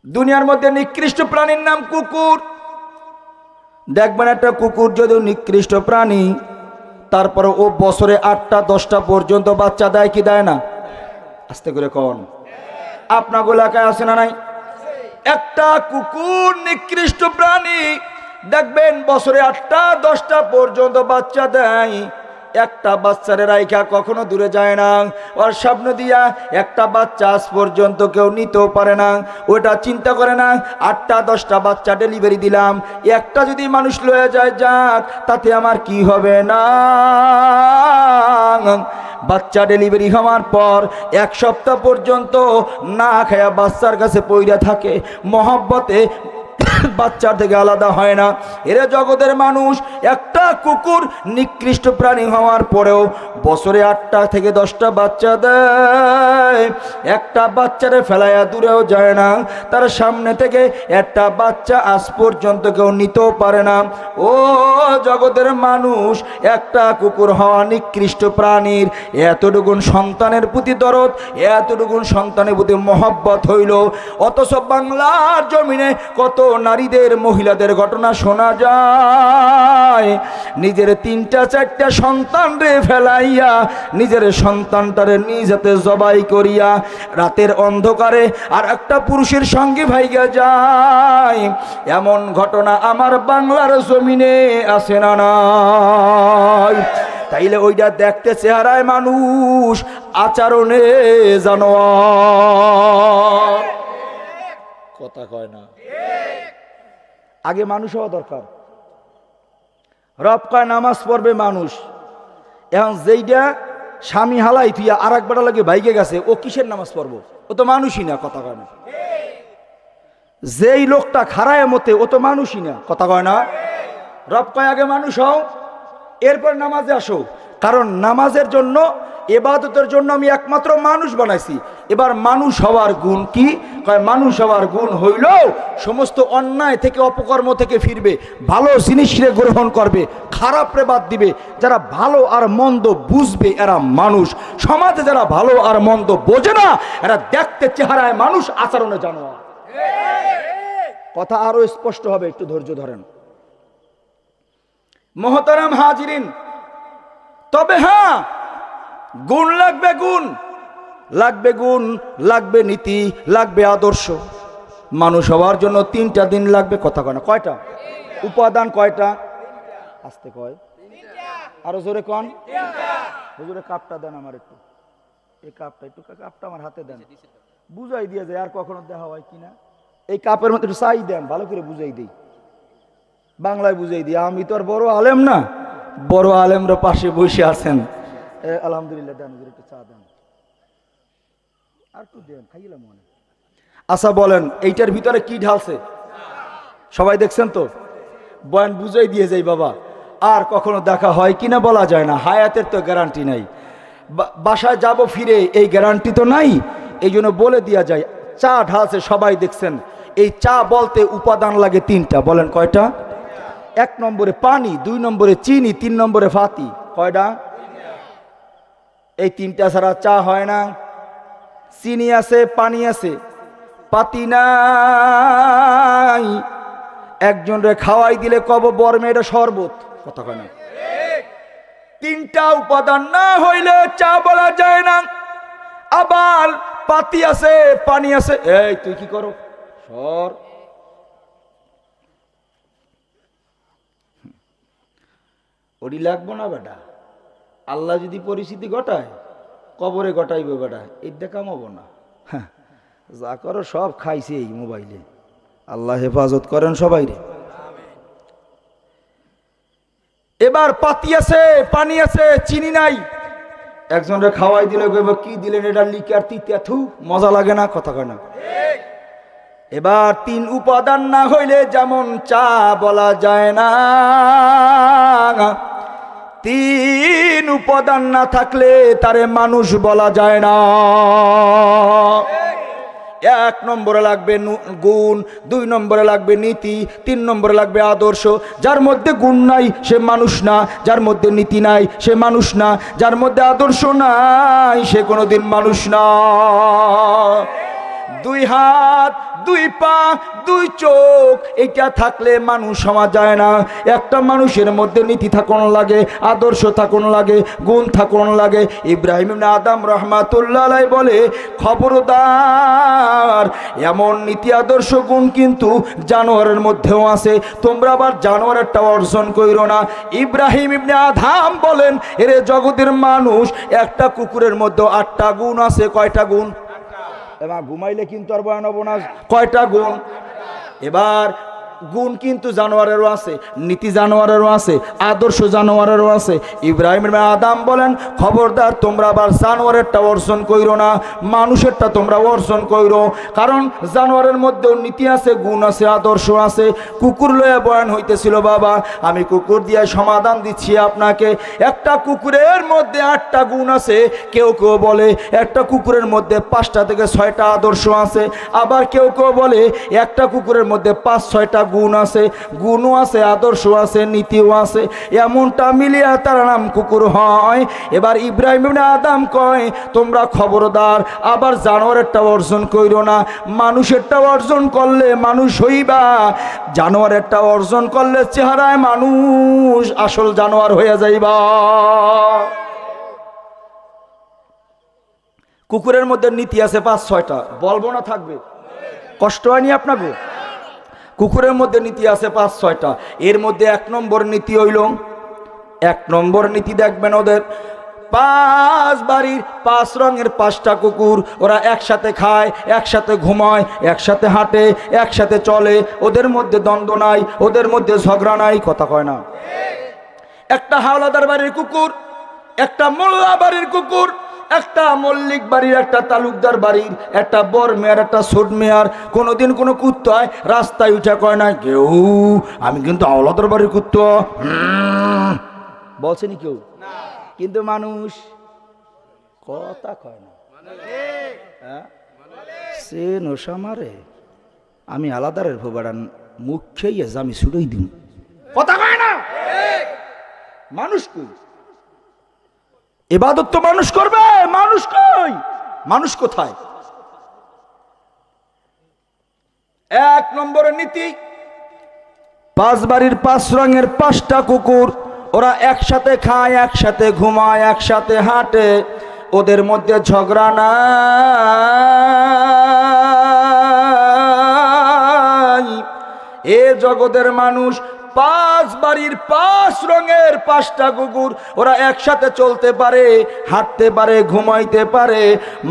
দুনিয়ার মধ্যে নিকৃষ্ট প্রাণীর নাম কুকুর। দেখবেন একটা কুকুর যদিও নিকৃষ্ট প্রাণী, তারপরে ও বছরে 8টা 10টা পর্যন্ত বাচ্চা দেয় কি দেয় না? আস্তে করে কন। আপনার এলাকায় আছে না নাই? একটা কুকুর নিকৃষ্ট প্রাণী, দেখবেন বছরে 8টা 10টা পর্যন্ত বাচ্চা দেয়। একটা বাচ্চারে রাইখা কখনো দূরে যায় না, ওর স্বপ্ন দিয়া একটা বাচ্চা আজ পর্যন্ত কেউ নিতেও পারে না। ওটা চিন্তা করে না 8টা 10টা বাচ্চা ডেলিভারি দিলাম, একটা যদি মানুষ লয়ে যায় যাক, তাতে আমার কি হবে না। বাচ্চা ডেলিভারি হওয়ার পর 1 সপ্তাহ পর্যন্ত না খায়া বাচ্চার কাছে পইরা থাকে, মহব্বতে বাচ্চার থেকে আলাদা হয় না। এরা জগতের মানুষ। একটা কুকুর নিকৃষ্ট প্রাণী হওয়ার পরেও বছরে 8টা থেকে 10টা বাচ্চা দেয়। একটা বাচ্চারে ফেলাইয়া দূরেও যায় না, তার সামনে থেকে একটা বাচ্চা আজ পর্যন্ত কেউ নিতেও পারে না। ও জগতের মানুষ, একটা কুকুর হওয়া নিকৃষ্ট প্রাণীর এতটুকুন সন্তানের প্রতি দরদ, এতটুকুন সন্তানের প্রতি মহব্বত হইল। অথচ বাংলার জমিনে কত নারীদের মহিলাদের ঘটনা শোনা যায়, নিজের 3টা 4টা সন্তান রে ফেলাইয়া নিজের সন্তানটারে নিজ হাতে জবাই করিয়া রাতের অন্ধকারে আর একটা পুরুষের সঙ্গে ভাইগা যায়। এমন ঘটনা আমার বাংলার জমিনে আছে না নাই? তাইলে ওইটা দেখতে চেহারায় মানুষ, আচরণে জানোয়ার। কথা কয় না? আগে মানুষ হওয়া দরকার। রব কয় নামাজ পড়বে মানুষ। এখন যেইটা স্বামী হালাই থুইয়া আর এক বেটা লাগে ভাইগে গেছে, ও কিসের নামাজ পড়বো? ও তো মানুষই না। কথা কয় না? যেই লোকটা খারায় মতে, ও তো মানুষই না। কথা কয় না? রব কয় আগে মানুষ হও, এরপর নামাজে আসো। কারণ নামাজের জন্য, ইবাদতের জন্য আমি একমাত্র মানুষ বানাইছি। এবার মানুষ হওয়ার গুণ কি? মানুষ হওয়ার গুণ হইল সমস্ত অন্যায় থেকে, অপকর্ম থেকে ফিরবে, ভালো জিনিসরে গ্রহণ করবে, খারাপরে বাদ দিবে। যারা ভালো আর মন্দ বুঝবে এরা মানুষ। সমাজে যারা ভালো আর মন্দ বোঝে না, এরা দেখতে চেহারায় মানুষ, আচরণে জানোয়ার। কথা আরো স্পষ্ট হবে, একটু ধৈর্য ধরেন। মোহতারাম হাজিরিন, তবে হ্যাঁ, গুণ লাগবে, গুণ লাগবে, গুণ লাগবে, নীতি লাগবে, আদর্শ। মানুষ হওয়ার জন্য 3টা দিন লাগবে। কথা কয় না? কয়টা উপাদান? কয়টা? আস্তে কয়, আরো জোরে কন। হুজুরে কাপটা দেন আমার একটু, এই কাপটা একটু, কাপটা আমার হাতে দেন, বুঝাই দিয়ে যায়। আর কখনো দেখা হয় কিনা? এই কাপের মধ্যে একটু চাই দেন, ভালো করে বুঝাই দিই, বাংলায় বুঝাই দিই। আমি তো আর বড় আলেম না, বড় আলেমরা পাশে বসে আছেন। আলহামদুলিল্লাহ, দেন একটু চা দেন, আর একটু দেন, খাইলাম মনে। আচ্ছা বলেন, এইটার ভিতরে কি ঢালছে? সবাই দেখছেন তো? বয়ান বুঝাই দিয়ে যাই বাবা। আর কখনো দেখা হয় কিনা বলা যায় না, হায়াতের তো গ্যারান্টি নাই। বাসায় যাব ফিরে, এই গ্যারান্টি তো নাই। এই জন্য বলে দিয়া যায়, চা ঢালছে সবাই দেখছেন। এই চা বলতে উপাদান লাগে 3টা। বলেন কয়টা? 1 নম্বরে পানি, 2 নম্বরে চিনি, 3 নম্বরে ফাতি। কয়টা? এই 3টা ছাড়া চা হয় না। চিনি আছে, পানি আছে, পাতি নাই। একজনরে খাওয়াই দিলে কব বর্মে এটা শরবত। কথা কয় না? 3টা উপাদান না হইলে চা বলা যায় না। আবার পাতি আছে, পানি আছে। এই তুই কি করো? সর। ওটি লাগবো না বেটা। আল্লাহ যদি পরিস্থিতি ঘটায়, কবরে ঘটাইবে বেটা, এটা কামাবো না। যা করো সব খাইছে এই মোবাইলে। আল্লাহ হেফাজত করেন সবাই রে। এবার পাতি আছে, পানি আছে, চিনি নাই। একজনরে খাওয়াই দিলে কি দিলেন? এটা লিকার, তিতা, থু, মজা লাগে না। কথা কয় না? এবার 3 উপাদান না হইলে যেমন চা বলা যায় না, 3 উপাদান না থাকলে তারে মানুষ বলা যায় না। 1 নম্বরে লাগবে গুণ, 2 নম্বরে লাগবে নীতি, 3 নম্বরে লাগবে আদর্শ। যার মধ্যে গুণ নাই সে মানুষ না, যার মধ্যে নীতি নাই সে মানুষ না, যার মধ্যে আদর্শ নাই সে কোনোদিন মানুষ না। দুই হাত, দুই পা, দুই চোখ, এটা থাকলে মানুষ হওয়া যায় না। একটা মানুষের মধ্যে নীতি থাকুন লাগে, আদর্শ থাকুন লাগে, গুণ থাকুন লাগে। ইব্রাহিম ইবনে আদম রাহমাতুল্লাহ আলাইহি বলে, খবরদার, এমন নীতি আদর্শ গুণ কিন্তু জানোয়ারের মধ্যেও আছে, তোমরা আবার জানোয়ারেরটা অর্জন কইরো না। ইব্রাহিম ইবনে আদম বলেন, এরে জগতের মানুষ, একটা কুকুরের মধ্যে 8টা গুণ আছে। কয়টা গুণ? এবার ঘুমাইলে কিন্তু আর বয়ান হবো না। কয়টা গুণ? এবার গুণ কিন্তু জানোয়ারেরও আছে, নীতি জানোয়ারেরও আছে, আদর্শ জানোয়ারেরও আছে। ইব্রাহিম ইবনে আদম বলেন, খবরদার, তোমরা আবার জানোয়ারেরটা অর্জন কইরো না, মানুষেরটা তোমরা অর্জন কইরো। কারণ জানোয়ারের মধ্যেও নীতি আছে, গুণ আছে, আদর্শ আছে। কুকুর লয়ে বয়ান হইতেছিল বাবা, আমি কুকুর দিয়ে সমাধান দিচ্ছি আপনাকে। একটা কুকুরের মধ্যে 8টা গুণ আছে। কেউ কেউ বলে একটা কুকুরের মধ্যে 5টা থেকে 6টা আদর্শ আছে। আবার কেউ কেউ বলে একটা কুকুরের মধ্যে 5-6টা গুণ আছে, গুণও আছে, আদর্শ আছে, নীতিও আছে। এমনটা মিলিয়ে তার নাম কুকুর হয়। এবার ইব্রাহিম ইবনে আদম কয়, তোমরা খবরদার আবার জানোয়ারেরটা অর্জন কইরো না। মানুষেরটা অর্জন করলে মানুষ হইবা, জানোয়ারেরটা অর্জন করলে চেহারায় মানুষ, আসল জানোয়ার হয়ে যাইবা। কুকুরের মধ্যে নীতি আছে 5-6টা, বলবো না, থাকবে, কষ্ট হয়নি আপনাকে? কুকুরের মধ্যে নীতি আছে 5-6টা। এর মধ্যে 1 নম্বর নীতি হইল, 1 নম্বর নীতি দেখবেন ওদের, 5 বাড়ির 5 রঙের 5টা কুকুর, ওরা একসাথে খায়, একসাথে ঘুমায়, একসাথে হাঁটে, একসাথে চলে, ওদের মধ্যে দ্বন্দ্ব নাই, ওদের মধ্যে ঝগড়া নাই। কথা কয় না? একটা হাওলাদার বাড়ির কুকুর, একটা মোল্লা বাড়ির কুকুর, একটা মল্লিক বাড়ির, একটা তালুকদার বাড়ির, একটা বর মেয়ার, একটা ছোট মেয়ার। কোনোদিন কোনো কুত্তায় রাস্তায় উঠে কয় না কেউ, আমি কিন্তু হাওলাদার বাড়ির কুত্তা, বলছেনি কেউ? কিন্তু মানুষ কথা কয় না। সে নশা মারে, আমি আলাদারের ভোবাড়ান মুখ খেয়ে আমি ছুড়েই দিন, কথা কয় না। মানুষ কই? ইবাদত তো মানুষ করবে, মানুষ কই? মানুষ কোথায়? 1 নম্বরের নীতি, 5 বাড়ির 5 রঙের 5টা কুকুর, ওরা একসাথে খায়, একসাথে ঘুমায়, একসাথে হাঁটে, ওদের মধ্যে ঝগড়া নাই। এ জগতের মানুষ, 5 বাড়ির 5 রঙের 5টা কুকুর, ওরা একসাথে চলতে পারে, হাঁটতে পারে, ঘুমাইতে পারে,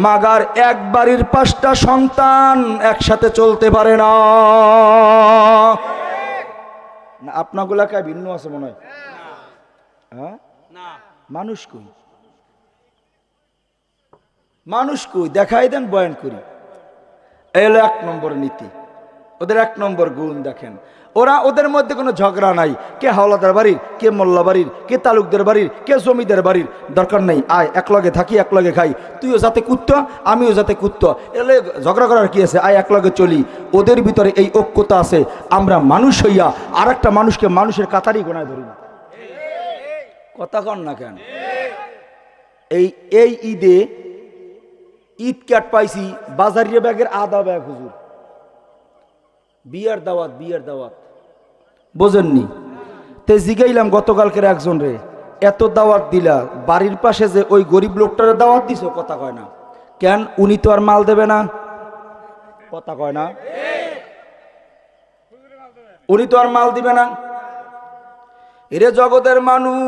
মাগার 1 বাড়ির 5টা সন্তান একসাথে চলতে পারে না। আপনাগুলা কে ভিন্ন আছে মনে হয়? হ্যাঁ, মানুষ কই? মানুষ কই? দেখাই দেন, বয়ান করি। এই হলো 1 নম্বর নীতি, ওদের 1 নম্বর গুণ। দেখেন, ওরা, ওদের মধ্যে কোনো ঝগড়া নাই। কে হাওলাদার বাড়ির, কে মোল্লা বাড়ির, কে তালুকদার বাড়ির, কে জমিদার বাড়ির, দরকার নেই। আয় একলগে থাকি, একলগে খাই, তুইও যাতে কুত্তা, আমিও যাতে কুত্তা, এলে ঝগড়া করার কি আছে? আয় একলগে চলি। ওদের ভিতরে এই ঐক্যতা আছে। আমরা মানুষ হইয়া আর একটা মানুষকে মানুষের কাতারই গোনায় ধরি না। কথা কন না কেন? এই ঈদে ঈদ কাট পাইছি, বাজারিয়া ব্যাগের আধা ব্যাগ হুজুর, বিয়ার দাওয়াত, বিয়ার দাওয়াত, বোঝেননি? তে জিগাইলাম গতকালকের একজন রে, এত দাওয়াত দিলা, বাড়ির পাশে যে ওই গরিব লোকটারে দাওয়াত দিছো, কথা কয় না কেন? উনি তো আর মাল দেবে না, কথা কয় না? উনি তো আর মাল দিবে না। এরে জগতের মানুষ,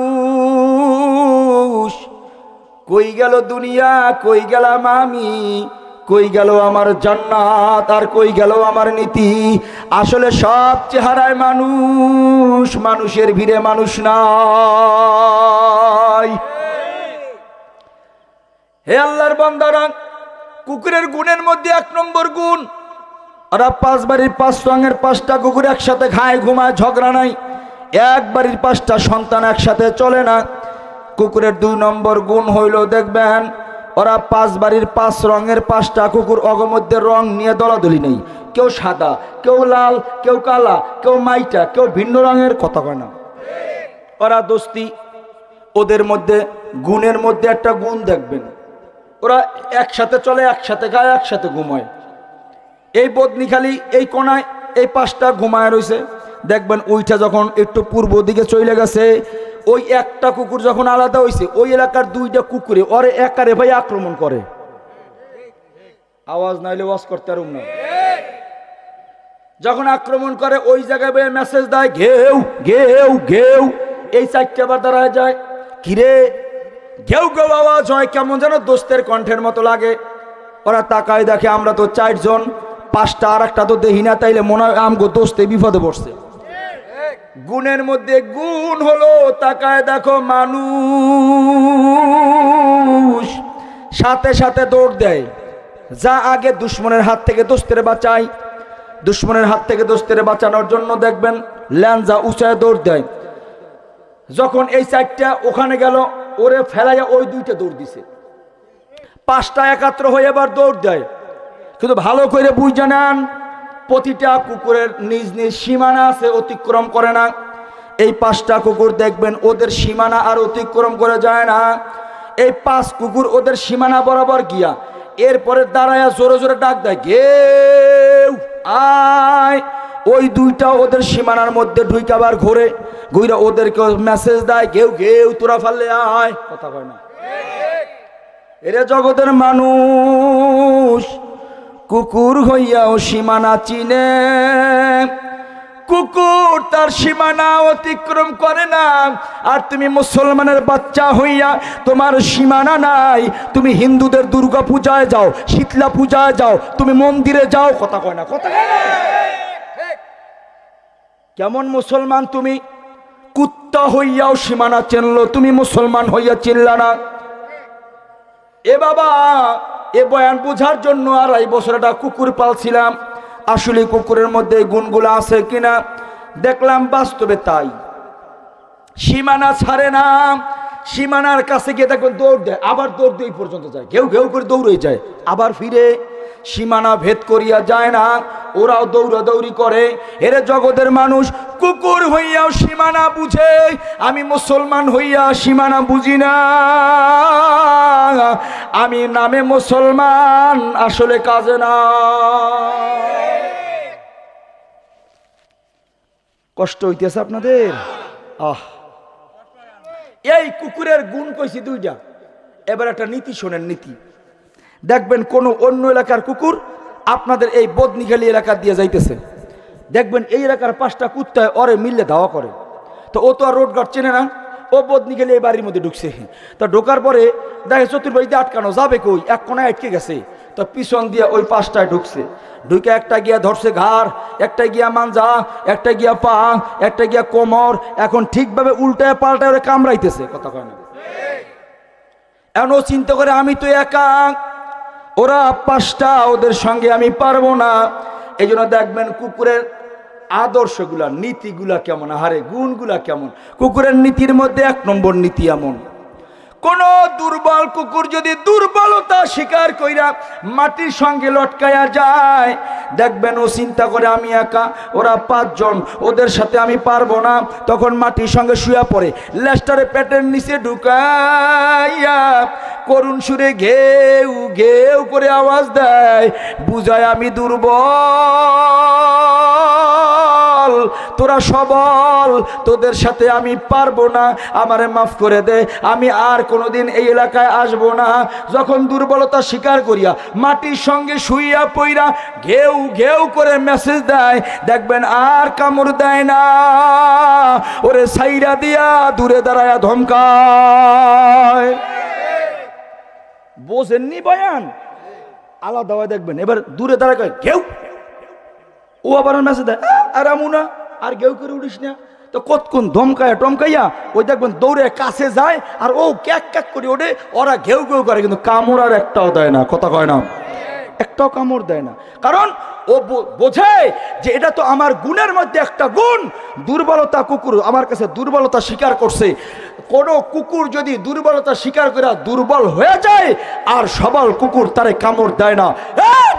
কই গেল দুনিয়া, কই গেলাম আমি, কই গেল আমার জান্নাত, আর কই গেল আমার নীতি? আসলে সব চেহারায় মানুষ, মানুষের ভিড়ে মানুষ নাই। হে আল্লাহর বান্দারা, কুকুরের গুণের মধ্যে 1 নম্বর গুণ, ওরা 5 বাড়ির 5 রঙের 5টা কুকুর একসাথে খায়, ঘুমায়, ঝগড়া নাই। 1 বাড়ির 5টা সন্তান একসাথে চলে না। কুকুরের 2 নম্বর গুণ হইল, দেখবেন ওরা 5 বাড়ির 5 রঙের 5টা কুকুর, অগমধ্যে রং নিয়ে দলাদলি নেই। কেউ সাদা, কেউ লাল, কেউ কালা, কেউ মাইটা, কেউ ভিন্ন রঙের, কথা কয় না। ওরা দোস্তি, ওদের মধ্যে গুণের মধ্যে একটা গুণ দেখবেন, ওরা একসাথে চলে, একসাথে খায়, একসাথে ঘুমায়। এই বদনিখালি এই কোনায় এই পাঁচটা ঘুমায় রয়েছে, দেখবেন ওইটা যখন একটু পূর্ব দিকে চলে গেছে, ওই একটা কুকুর যখন আলাদা হয়েছে, ওই এলাকার দুইটা কুকুরে ওরে একারে ভাই আক্রমণ করে। আওয়াজ নাইলে ওয়াজ করতে পারুম না। যখন আক্রমণ করে ওই জায়গায় ভাই মেসেজ দেয় ঘেউ ঘেউ ঘেউ, এই চারটে বার দাঁড়ায় যায়, কিরে ঘেউ ঘেউ আওয়াজ হয়, কেমন যেন দোস্তের কণ্ঠের মতো লাগে। ওরা তাকায় দেখে আমরা তো চারজন, পাঁচটা আর একটা তো দেখি না, তাইলে মনে হয় আমগো দোস্তে বিপদে পড়ছে। গুণের মধ্যে গুণ হলো, তাকায় দেখো মানুষ সাথে সাথে দৌড় দেয়, যা আগে দুশ্মনের হাত থেকে দোস্তের বাঁচায়, দুশ্মনের হাত থেকে দোস্তের বাঁচানোর জন্য দেখবেন ল্যাঞ্জা উঁচায় দৌড় দেয়। যখন এই চারটা ওখানে গেল, ওরে ফেলাইয়া ওই দুইটা দৌড় দিছে, পাঁচটা একাত্র হয়ে এবার দৌড় দেয়। কিন্তু ভালো করে বুঝে নেন, প্রতিটা কুকুরের নিজ নিজ সীমানা আছে, অতিক্রম করে না। এই পাঁচটা কুকুর দেখবেন ওদের সীমানা আর অতিক্রম করে যায় না। এই পাঁচ কুকুর ওদের সীমানা বরাবর গিয়া এরপরে দাঁড়ায়া জোরে জোরে ডাক দেয় ঘেউ আয়। ওই দুইটা ওদের সীমানার মধ্যে ঢুইকাবার ঘুরে ঘুরে ওদেরকে মেসেজ দেয় ঘেউ ঘেউ তোরা ফাললে আয়। কথা কয় না। এরে জগতের মানুষ, কুকুর হইয়াও সীমানা চিনে, কুকুর তার সীমানা অতিক্রম করে না। আর তুমি মুসলমানের বাচ্চা হইয়া তোমার সীমানা নাই, তুমি হিন্দুদের দুর্গা পূজায় যাও, শীতলা পূজায় যাও, তুমি মন্দিরে যাও। কথা কয় না। কথা কয় না। কেমন মুসলমান তুমি? কুত্তা হইয়াও সীমানা চিনলো, তুমি মুসলমান হইয়া চিনলা না। এ বাবা, এ বয়ান বোঝার জন্য 2.5 বছর একটা কুকুর পালছিলাম। আসলে কুকুরের মধ্যে এই গুণগুলো আছে কিনা দেখলাম, বাস্তবে তাই। সীমানা ছাড়ে না, সীমানার কাছে গিয়ে দেখবেন দৌড় দেয়, আবার দৌড় দিয়ে পর্যন্ত যায়, ঘেউ ঘেউ করে দৌড়ে যায়, আবার ফিরে। সীমানা ভেদ করিয়া যায় না, ওরাও দৌড়াদৌড়ি করে। এরে জগতের মানুষ, কুকুর হইয়াও সীমানা বুঝে, আমি মুসলমান হইয়া সীমানা বুঝি না। আমি নামে মুসলমান, আসলে কাজে না। কষ্ট হইতেছে আপনাদের? এই কুকুরের গুণ কইছি দুইটা, এবার একটা নীতি শোনেন। নীতি দেখবেন, কোন অন্য এলাকার কুকুর আপনাদের এই বদনিখালী এলাকা দিয়ে যাইতেছে, দেখবেন এই এলাকার 5টা কুত্তায় ওরে মিললে ধাওয়া করে। তো ও তো আর রোড গার্ড চেনে না, ও বদনিখালী এই বাড়ির মধ্যে ঢুকছে। তা ঢোকার পরে দেখে চতুর্বাড়িতে আটকানো, যাবে কই, এক কোনায় আটকে গেছে। তো পিছন দিয়ে ওই 5টায় ঢুকছে, ঢুকে একটা গিয়া ধরছে ঘাড়, একটা গিয়া মাঞ্জা, একটা গিয়া পা, একটা গিয়া কোমর। এখন ঠিকভাবে উল্টায় পাল্টায় ওরা কামড়াইতেছে। কথা কয় না। এখন ও চিন্তা করে আমি তো একা, ওরা 5টা, ওদের সঙ্গে আমি পারবো না। এই জন্য দেখবেন কুকুরের আদর্শগুলা, নীতিগুলা কেমন, হারে গুণগুলা কেমন। কুকুরের নীতির মধ্যে 1 নম্বর নীতি এমন, কোন দুর্বল কুকুর যদি দুর্বলতা স্বীকার কইরা মাটির সঙ্গে লটকায়া যায়, দেখবেন ও চিন্তা করে আমি একা, ওরা 5 জন, ওদের সাথে আমি পারবো না। তখন মাটির সঙ্গে শুয়া পড়ে, লেস্টারে পেটের নিচে ঢুকাইয়া করুণ সুরে ঘেউ ঘেউ করে আওয়াজ দেয়, বুঝায় আমি দুর্বল, তোরা সবল, তোদের সাথে আমি পারবো না, আমারে মাফ করে দে, আমি আর কোনোদিন এই এলাকায় আসবো না। যখন দুর্বলতা স্বীকার করিয়া মাটির সঙ্গে শুইয়া পইরা ঘেউ ঘেউ করে মেসেজ দেয়, দেখবেন আর কামড় দেয় না, ওরে সাইরা দিয়া দূরে দাঁড়ায়া ধমকায়। বোঝেননি বয়ান? আলাদা হয় দেখবেন, এবার দূরে দাঁড়ায় কয় ঘেউ, ও আবার মেসেজ দেয় আর আমুনা আর ঘেউ করে উঠিস না। তো কতক্ষণ ধমকায়া টমকাইয়া ওই দেখবেন দৌড়ে কাছে যায়, আর ও ক্যাক ক্যাক করে ওঠে, ওরা ঘেউ ঘেউ করে, কিন্তু কামড় আর একটাও দেয় না। কথা কয় না। একটাও কামড় দেয় না, কারণ ও বোঝে যে এটা তো আমার গুণের মধ্যে একটা গুণ। দুর্বলতা কুকুর আমার কাছে দুর্বলতা স্বীকার করছে। কোন কুকুর যদি দুর্বলতা স্বীকার করে দুর্বল হয়ে যায়, আর সবল কুকুর তারে কামড় দেয় না।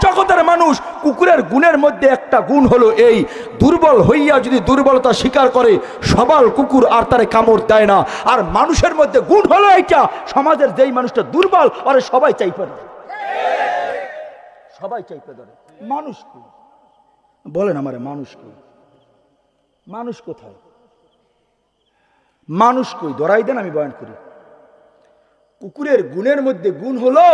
জগতের মানুষ, কুকুরের গুণের মধ্যে একটা গুণ হলো এই, দুর্বল হইয়া যদি দুর্বলতা স্বীকার করে, সবল কুকুর আর তারে কামড় দেয় না। আর মানুষের মধ্যে গুণ হলো এইটা, সমাজের যেই মানুষটা দুর্বল, ওরে সবাই চাইপে ধরে, সবাই চাইপে ধরে। মানুষ কই? বলেন আমারে, মানুষ কই? মানুষ কোথায়? মানুষ কই? ধরাই দেন, আমি বয়ান করি। কুকুরের গুণের মধ্যে গুণ হলো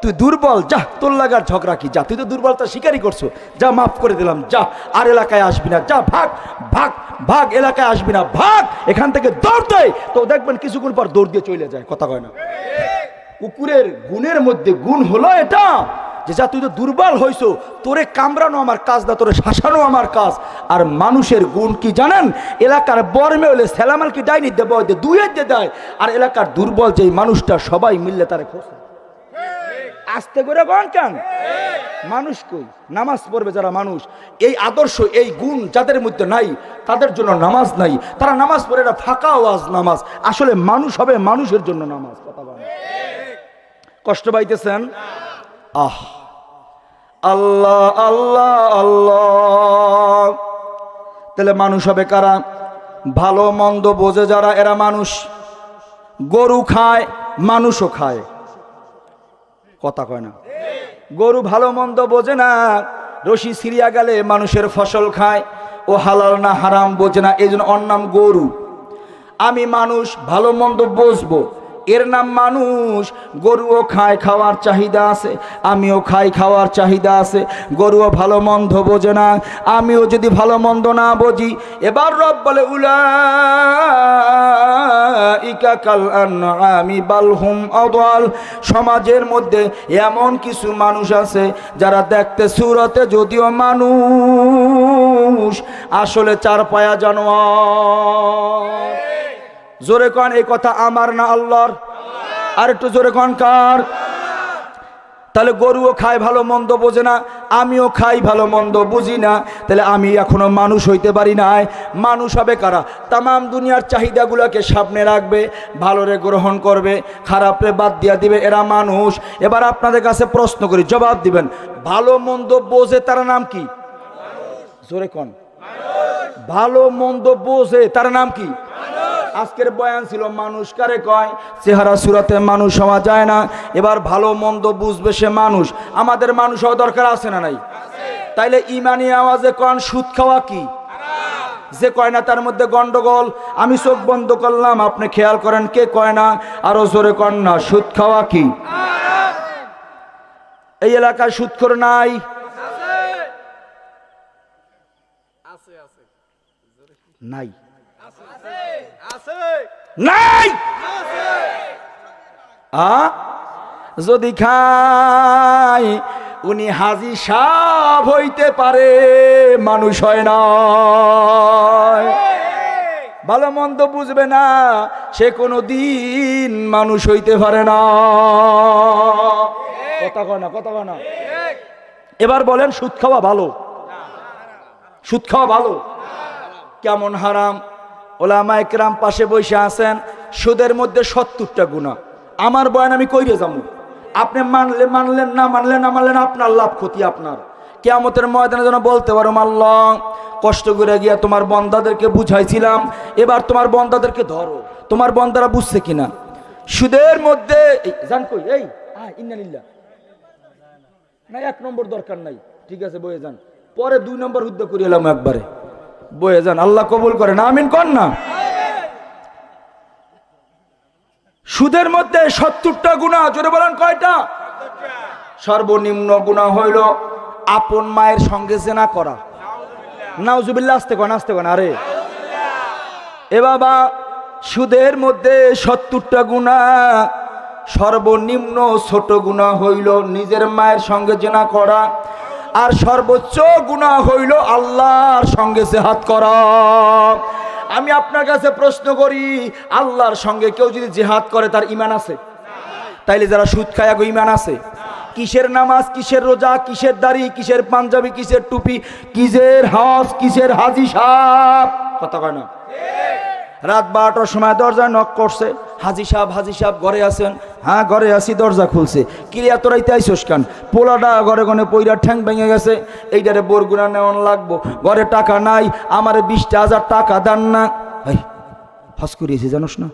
তুই দুর্বল, যা তোর লাগার ঝগড়া কি, যা তুই তো দুর্বলতা স্বীকারই করছো, যা মাফ করে দিলাম, যা আর এলাকায় আসবি না, যা ভাগ ভাগ ভাগ, এলাকায় আসবি না, ভাগ এখান থেকে, দৌড় দেয়। তো দেখবেন কিছুক্ষণ পর দৌড় দিয়ে চলে যায়, কথা কয় না। কুকুরের গুণের মধ্যে গুণ হলো এটা যে যা তুই তো দুর্বল হইছো, তোরে কামড়ানো আমার কাজ না, তোরে শাসানো আমার কাজ। আর মানুষের গুণ কি জানেন? এলাকার বর্মে হলে সেলামাল কি ডাইনি দেব দুয়ের দিয়ে দেয়, আর এলাকার দুর্বল যেই মানুষটা সবাই মিললে তারে খোঁজে। আস্তে করে বল কেন? মানুষ কই? নামাজ পড়বে যারা মানুষ, এই আদর্শ এই গুণ যাদের মধ্যে নাই তাদের জন্য নামাজ নাই। তারা নামাজ পড়ে এটা ফাঁকা আওয়াজ নামাজ, আসলে মানুষ হবে মানুষের জন্য নামাজ। কথা বলেন, কষ্ট পাইতেছেন? আহ আল্লাহ আল্লাহ আল্লাহ। তাহলে মানুষ হবে কারা? ভালো মন্দ বোঝে যারা, এরা মানুষ। গরু খায়, মানুষও খায়, কথা কয় না। গরু ভালো মন্দ বোঝে না, রশি ছিঁড়িয়া গেলে মানুষের ফসল খায়, ও হালাল না হারাম বোঝে না, এই জন্য ওর নাম গরু। আমি মানুষ, ভালো মন্দ বুঝবো, এর নাম মানুষ। গরুও খায়, খাওয়ার চাহিদা আছে, আমিও খাই, খাওয়ার চাহিদা আছে। গরুও ভালো মন্দ বোঝে না, আমিও যদি ভালো মন্দ না বুঝি। এবার রব বলে উলাইকা কাল আনআমি বাল হুম আদাল। সমাজের মধ্যে এমন কিছু মানুষ আছে যারা দেখতে সুরতে যদিও মানুষ, আসলে চার পায়া জানোয়ার। জোরে কন, এই কথা আমার না আল্লাহর? আর একটু জোরে কন, কার? তাহলে গরুও খায়, ভালো মন্দ বোঝে না, আমিও খাই, ভালো মন্দ বুঝি না। তাহলে আমি এখনো মানুষ হইতে পারি নাই। মানুষ হবে কারা? তামাম দুনিয়ার চাহিদাগুলোকে সামনে রাখবে, ভালোরে গ্রহণ করবে, খারাপরে বাদ দিয়া দিবে, এরা মানুষ। এবার আপনাদের কাছে প্রশ্ন করি, জবাব দিবেন। ভালো মন্দ বোঝে তার নাম কি? জোরে কন। ভালো মন্দ বোঝে তার নাম কি? আজকের বয়ান ছিল মানুষ কারে কয়? চেহারা সুরাতে মানুষ হওয়া যায় না। এবার ভালো মন্দ বুঝবে সে মানুষ। আমাদের মানুষ হওয়া দরকার আছে না নাই? তাইলে ইমানি আওয়াজে কন সুদ খাওয়া কি? যে কয় না তার মধ্যে গন্ডগোল। আমি চোখ বন্ধ করলাম, আপনি খেয়াল করেন কে কয় না, আরো জোরে কন না। সুদ খাওয়া কি? এই এলাকায় সুদখোর নাই? নাই? নাই? যদি খাই উনি হাজি সাহেব হইতে পারে, মানুষ হয় না। ভালো মন্দ বুঝবে না, সে কোনো দিন মানুষ হইতে পারে না। কথা কয় না, কথা কয় না। এবার বলেন, সুদ খাওয়া ভালো? সুদ খাওয়া ভালো? কেমন হারাম? ওলামা একরাম পাশে বসে আছেন। সুদের মধ্যে 70টা গুনাহ। আমার বয়ান আমি কইরে যাবো, আপনি মানলে মানলেন, না মানলেন না মানলেন, আপনার লাভ ক্ষতি আপনার। কিয়ামতের ময়দানে যেন বলতে পারো, আল্লাহ কষ্ট করে গিয়া তোমার বন্দাদেরকে বুঝাইছিলাম, এবার তোমার বন্দাদেরকে ধরো, তোমার বন্দারা বুঝছে কিনা। সুদের মধ্যে জান কই, এই ইন্নালিল্লাহ না, 1 নম্বর দরকার নাই, ঠিক আছে বয়ে যান, পরে 2 নম্বর হুদ্দ করে এলাম একবারে, বয়ে যান, আল্লাহ কবুল করে না, আমিন কর না। সুদের মধ্যে 70টা গুনাহ, জোরে বলেন কয়টা? সর্বনিম্ন গুনাহ হইল আপন মায়ের সঙ্গে জিনা করা। নাউজুবিল্লাহ, আস্তে কোন, আস্তে কোন। আরে এ বাবা, সুদের মধ্যে 70টা গুনাহ, সর্বনিম্ন ছোট গুনাহ হইল নিজের মায়ের সঙ্গে জিনা করা, আর সর্বোচ্চ গুনাহ হইল আল্লাহর সঙ্গে জিহাদ করা। আমি আপনার কাছে প্রশ্ন করি, আল্লাহর সঙ্গে কেউ যদি জিহাদ করে তার ঈমান আছে? তাইলে যারা সুদ খায় আগে ঈমান আছে? কিসের নামাজ, কিসের রোজা, কিসের দাড়ি, কিসের পাঞ্জাবি, কিসের টুপি, কিসের হজ, কিসের হাজি সাহেব? কথা কয় না। রাত 12টার সময় দরজা নক করছে, হাজি সাহেব ঘরে আছেন? হ্যাঁ ঘরে আছি। দরজা খুলছে, কিরে এত রাইতে আইসোস কেন? পোলাটা ঘরে গনে পইরা ঠ্যাং ভেঙে গেছে, এইটারে বরগুনা নেওয়ান লাগবো, ঘরে টাকা নাই, আমারে 20,000 টাকা দেন না। ভাই হজ করিয়েছি জানোস না?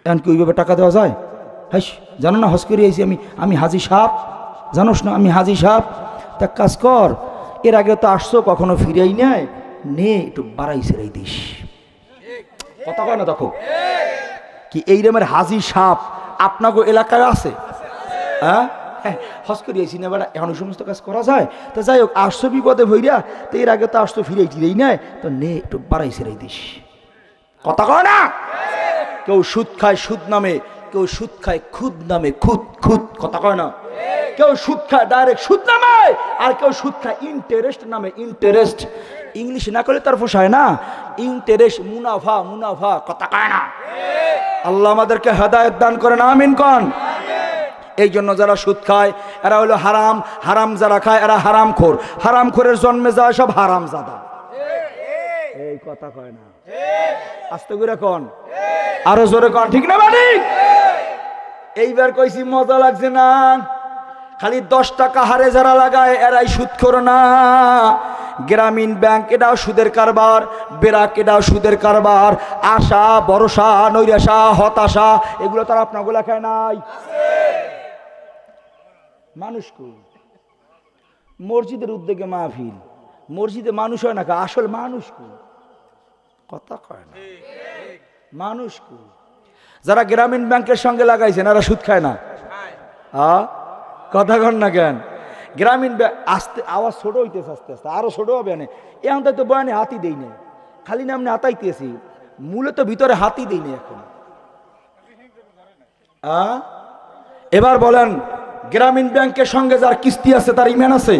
এখন কি ওইভাবে টাকা দেওয়া যায়? হাই জানো না হজ করিয়েছি আমি হাজি সাহেব, জানোস না আমি হাজি সাহেব? তা কাজ কর, এর আগে তো আসছো কখনো ফিরেই নেয়, নে একটু বাড়াই সেরাই দিস। কথা কয় না তখন কি এই রকমের হাজি সাপ আপনাকে এলাকায় আছে? হ্যাঁ, হস করিয়েছি না বেড়া, এখন সমস্ত কাজ করা যায়। তা যাই হোক, আসছো বিপদে ভইরা, তো এর আগে তো আসতো ফিরেই টিরেই নেয়, তো নে একটু বাড়াই সেরাই দিস। কথা কয় না? কেউ সুদ খায় সুদ নামে, কেউ সুদ খায় খুদ নামে, খুদ খুদ। কথা কয় না? কেউ সুদ খায় ডাইরেক্ট সুদ নামে, আর কেউ সুদ খায় ইন্টারেস্ট নামে, ইন্টারেস্ট। ইংলিশ না করলে তার পোষায় না, ইন্টারেস্ট, মুনাফা মুনাফা। কথা কয় না? আল্লাহ আমাদেরকে হেদায়েত দান করেন, আমিন কন। এই জন্য যারা সুদ খায় এরা হলো হারাম, হারাম যারা খায় এরা হারামখোর, হারামখোরের জন্মে যায় সব হারামজাদা। এই কথা কয় না? আস্তে করে কন, আরো জোরে কন, ঠিক না বাড়ি? এইবার কইছি মজা লাগছে না? খালি 10 টাকা হারে যারা লাগায় এরাই সুদখোর না। গ্রামীণ ব্যাংক এটাও সুদের কারবার, বেরাক এটাও সুদের কারবার। আশা ভরসা নৈরাশা হতাশা এগুলো তার আপনার লেখায় নাই। মানুষ কই? মসজিদের উদ্যোগে মাহফিল, মসজিদে মানুষ হয় না, আসল মানুষ কই? কথা কয় না? মানুষ কই? যারা গ্রামীণ ব্যাংকের সঙ্গে লাগাইছেন এরা সুদ খায় না? কথা কন না কেন? গ্রামীণ ব্যাংক আস্তে আওয়াজ ছোট হইতেছে, আস্তে আস্তে আরো ছোট হবে। এখন তো বয়ানে হাতি দেই না, খালি নামনে হাতাইতেছি, মূলত ভিতরে হাতি দেই না এখন। এবার বলেন, গ্রামীণ ব্যাংকের সঙ্গে যার কিস্তি আছে তার ইমান আছে?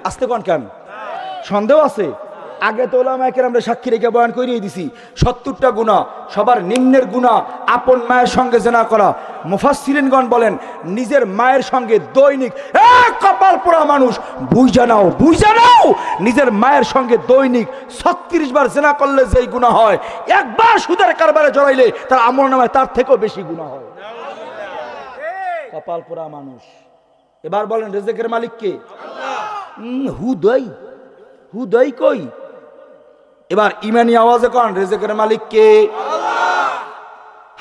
আস্তে কন কেন? সন্দেহ আছে? আগে তো ওলামায়ে কেরামরা সাক্ষী রেখে বয়ান করিয়ে দিছি 70টা গুনাহ, সবার নিম্নের গুনাহ আপন মায়ের সঙ্গে জেনা করা। মুফাসসিরিনগণ বলেন নিজের মায়ের সঙ্গে দৈনিক, কপাল পোড়া মানুষ, বুঝা নাও নিজের মায়ের সঙ্গে দৈনিক 36 বার জেনা করলে যেই গুনাহ হয়, একবার সুদের কারবারে জড়াইলে তার আমলনামায় তার থেকেও বেশি গুনাহ হয়। কপাল পোড়া মানুষ। এবার বলেন রিজিকের মালিক কে? আল্লাহ। হুদয় কই? এবার ইমানি আওয়াজে কোন রিজিকের মালিক কে? আল্লাহ।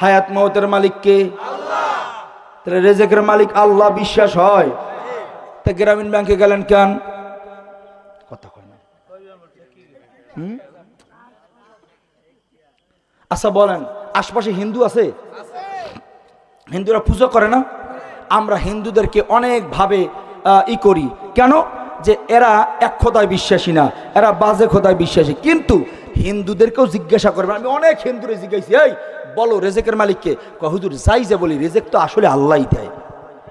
হায়াত মওতের মালিক কে? আল্লাহ। তাহলে রিজিকের মালিক আল্লাহ বিশ্বাস হয়, তা গ্রামীণ ব্যাংকে গেলেন কেন? কথা কয় না? আচ্ছা বলেন, আশপাশে হিন্দু আছে? হিন্দুরা পুজো করে না? আমরা হিন্দুদেরকে অনেক ভাবে করি কেন? যে এরা এক খোদায় বিশ্বাসী না, এরা বাজে খোদায় বিশ্বাসী। কিন্তু হিন্দুদেরকেও জিজ্ঞাসা করবেন, আমি অনেক হিন্দুরে জিজ্ঞাসি, এই বলো রেজেকের মালিককে? হুজুর যাই যে বলি রেজেক তো আসলে আল্লাহই দেয়।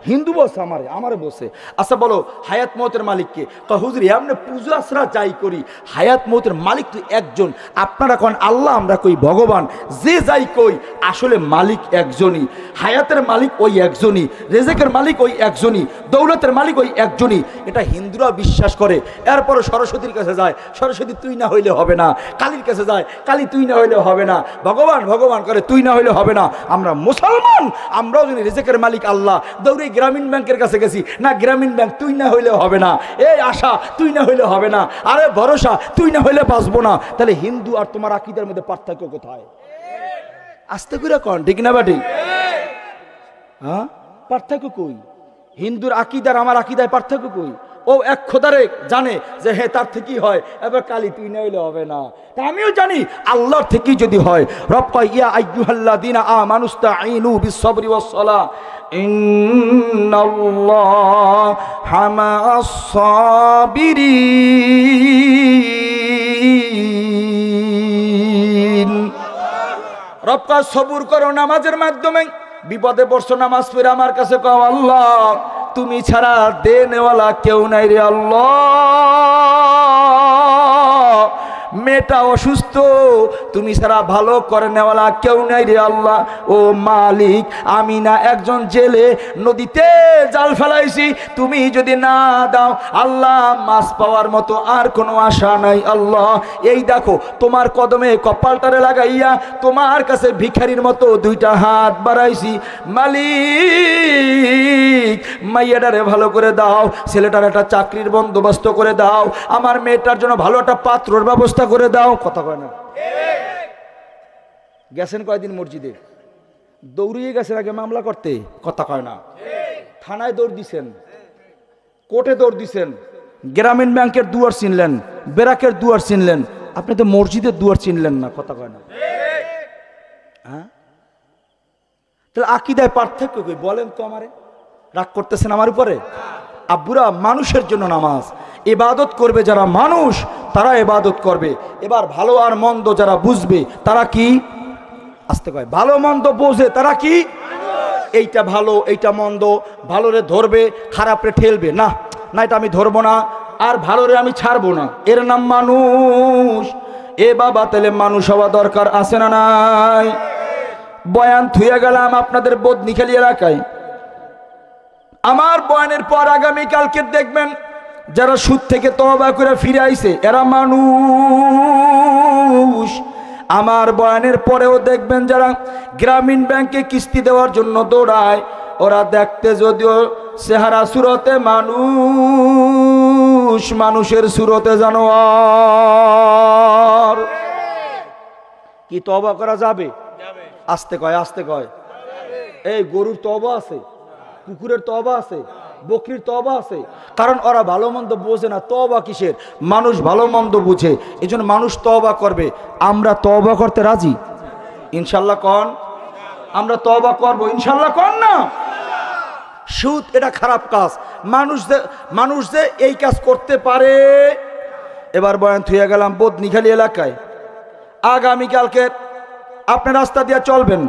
হিন্দু বলছে আমারে বলছে, আচ্ছা বলো হায়াত মওতের মালিককে? হুজুর এমনি পূজা আশ্রা যাই করি, হায়াত মওতের মালিক তো একজন। আপনারা কোন আল্লাহ, আমরা কই ভগবান। যে যাই কই আসলে মালিক একজনই, হায়াতের মালিক ওই একজনই, রেজেকের মালিক ওই একজনই, দৌলতের মালিক ওই একজনই। এটা হিন্দুরা বিশ্বাস করে। এরপরে সরস্বতীর কাছে যায়, সরস্বতী তুই না হইলে হবে না। কালীর কাছে যায়, কালী তুই না হইলে হবে না। ভগবান ভগবান করে, তুই না হইলে হবে না। আমরা মুসলমান, আমরাও যদি রেজেকের মালিক আল্লাহ, দৌড়ে গ্রামীণ ব্যাংকের কাছে গেছি, না গ্রামীণ ব্যাংক তুই না হইলে হবে না। এই আশা তুই না হইলে হবে না, আরে ভরসা তুই না হইলে বাঁচবো না। তাহলে হিন্দু আর তোমার আকীদার মধ্যে পার্থক্য কোথায়? আস্তে করে কন, ঠিক না বাটি? হ্যাঁ, পার্থক্য কই? হিন্দুর আকীদার আমার আকীদায় পার্থক্য কই? ও এক খোদারে জানে যে হে তার থেকেই হয়, এবার কালী তুই না হইলে হবে না। তা আমিও জানি আল্লাহর থেকেই যদি হয়। রব কয় ইয়া আইয়ুহাল্লাযীনা আমানুস্তাঈনু বিস-সাবরি ওয়াস-সালাহ ইন্নাল্লাহা মা'আস-সাবিরিন। রব কয় সবুর করো নামাজের মাধ্যমে, বিপদে পড়ছো নামাজ পড়ে আমার কাছে কও আল্লাহ তুমি ছাড়া দেনেওয়ালা কেউ নাই রে আল্লাহ। মেয়েটা অসুস্থ, তুমি ছাড়া ভালো করে নেওয়ালা কেউ নাই রে আল্লাহ। ও মালিক, আমি না একজন জেলে নদীতে জাল ফেলাইছি, তুমি যদি না দাও আল্লাহ মাছ পাওয়ার মতো আর কোনো আশা নাই আল্লাহ। এই দেখো তোমার কদমে কপালটারে লাগাইয়া তোমার কাছে ভিখারির মতো 2টা হাত বাড়াইছি। মালিক, মাইয়াটারে ভালো করে দাও, ছেলেটার একটা চাকরির বন্দোবস্ত করে দাও, আমার মেয়েটার জন্য ভালো একটা পাত্রর ব্যবস্থা করে দাও। কথা কয় না? গেছেন কয়দিন মসজিদে, দৌড়িয়ে গেছেন আগে মামলা করতে। কথা কয় না? থানায় দৌড় দিছেন, কোর্টে দৌড় দিছেন, গ্রামীণ ব্যাংকের দুয়ার চিনলেন, বেরাকের দুয়ার চিনলেন, আপনি তো মসজিদের দুয়ার চিনলেন না, কথা কয় না। হ্যাঁ, তাহলে আকীদায় পার্থক্য কই বলেন তো আমারে? রাগ করতেছেন আমার উপরে? আব্বুরা, মানুষের জন্য নামাজ, ইবাদত করবে যারা মানুষ তারা ইবাদত করবে। এবার ভালো আর মন্দ যারা বুঝবে তারা কি? আসতে কয়, ভালো মন্দ বোঝে তারা কি? এইটা ভালো এইটা মন্দ, ভালোরে ধরবে খারাপরে ঠেলবে না, না এটা আমি ধরবো না, আর ভালোরে আমি ছাড়বো না, এর নাম মানুষ। এ বাবা, তাহলে মানুষ হওয়া দরকার আছে না নাই? বয়ান থুয়ে গেলাম আপনাদের বদনিখালী এলাকায়। আমার বয়ানের পর আগামীকালকে দেখবেন যারা সুদ থেকে তওবা করে ফিরে আইছে এরা মানুষ। আমার বয়ানের পরেও দেখবেন যারা গ্রামীণ ব্যাংকে কিস্তি দেওয়ার জন্য দৌড়ায়, ওরা দেখতে যদিও চেহারা সুরতে মানুষ, মানুষের সুরতে জানোয়ার। কি তওবা করা যাবে? আস্তে কয়, আস্তে কয়। এই গরুর তওবা আছে, কুকুরের তওবা আছে, বকরির তওবা আছে, কারণ ওরা ভালো মন্দ বোঝে না। তওবা কিসের? মানুষ ভালো মন্দ বুঝে, এই জন্য মানুষ তওবা করবে। আমরা তওবা করতে রাজি ইনশাল্লাহ? কন আমরা তওবা করব ইনশাল্লাহ? কন না? সুদ এটা খারাপ কাজ, মানুষ যে এই কাজ করতে পারে। এবার বয়ান থুয়ে গেলাম বদনিখালী এলাকায়। আগামীকালকে আপনি রাস্তা দিয়ে চলবেন,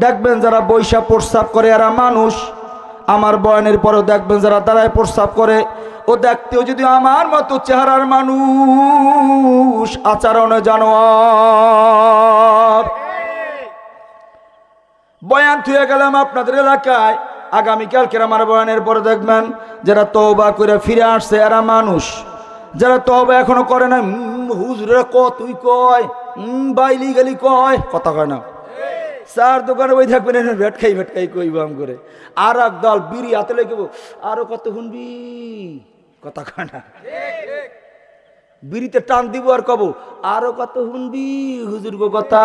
দেখবেন যারা বৈশা প্রস্রাব করে এরা মানুষ। আমার বয়ানের পরেও দেখবেন যারা দাঁড়ায় প্রস্রাব করে, ও দেখতেও যদি আমার মতো চেহারার মানুষ, আচরণে জানোয়ার। বয়ান থুয়ে গেলাম আপনাদের এলাকায়। আগামীকালকের আমার বয়ানের পরে দেখবেন যারা তওবা করে ফিরে আসছে এরা মানুষ। যারা তওবা এখনো করে না, হুজুরেরা কতই কয়, বাইলি গেলি কয়, কথা কয় না। চার দোকানে বই থাকবেন, ভেটকাই ভেটকাই কইবাম করে। আর এক দল বিড়ি হাতে লেগে আরো কত শুনবি, কথা কয় না। বিড়িতে টান দিব আর কব আরো কত শুনবি হুজুরগো কথা।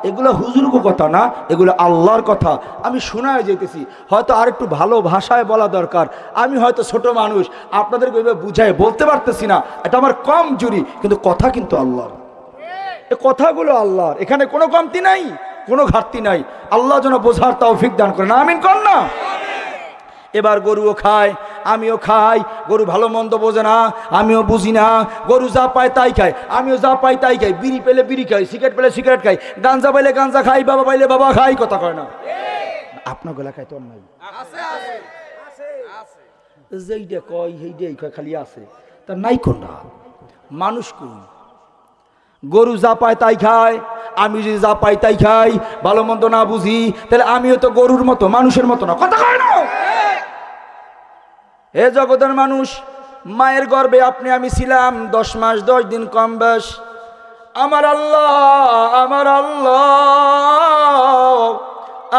এগুলো হুজুরগো কথা না, এগুলো আল্লাহর কথা। আমি শোনায় যেতেছি, হয়তো আর একটু ভালো ভাষায় বলা দরকার। আমি হয়তো ছোট মানুষ, আপনাদেরকে বুঝাই বলতে পারতেছি না, এটা আমার কম জুরি, কিন্তু কথা কিন্তু আল্লাহর। এ কথাগুলো আল্লাহর, এখানে কোনো কমতি নাই, কোনো ঘাটতি নাই। আল্লাহ যেন বোঝার তৌফিক দান করেন, আমিন কর না। এবার গরুও খায়, আমিও খাই। গরু ভালো মন্দ বোঝে না, আমিও বুঝি না। গরু যা পায় তাই খায়, আমিও যা পাই তাই খাই। বিড়ি পেলে বিড়ি খাই, সিগারেট পেলে সিগারেট খাই, গাঞ্জা পাইলে গাঞ্জা খাই, বাবা পাইলে বাবা খাই, কথা কয় না। আপনার গলা খায় তোর নাই? যেইটা কয় সেইটাই কয়, খালি আছে তার নাই কোনটা। মানুষ কোন? গরু যা পায় তাই খায়, আমি যদি যা পাই তাই খাই, ভালো মন্দ না বুঝি, তাহলে আমিও তো গরুর মতো, মানুষের মতো না, কথা কয় না। হে জগতের মানুষ, মায়ের গর্ভে আপনি আমি ছিলাম 10 মাস 10 দিন কম বয়স। আমার আল্লাহ, আমার আল্লাহ,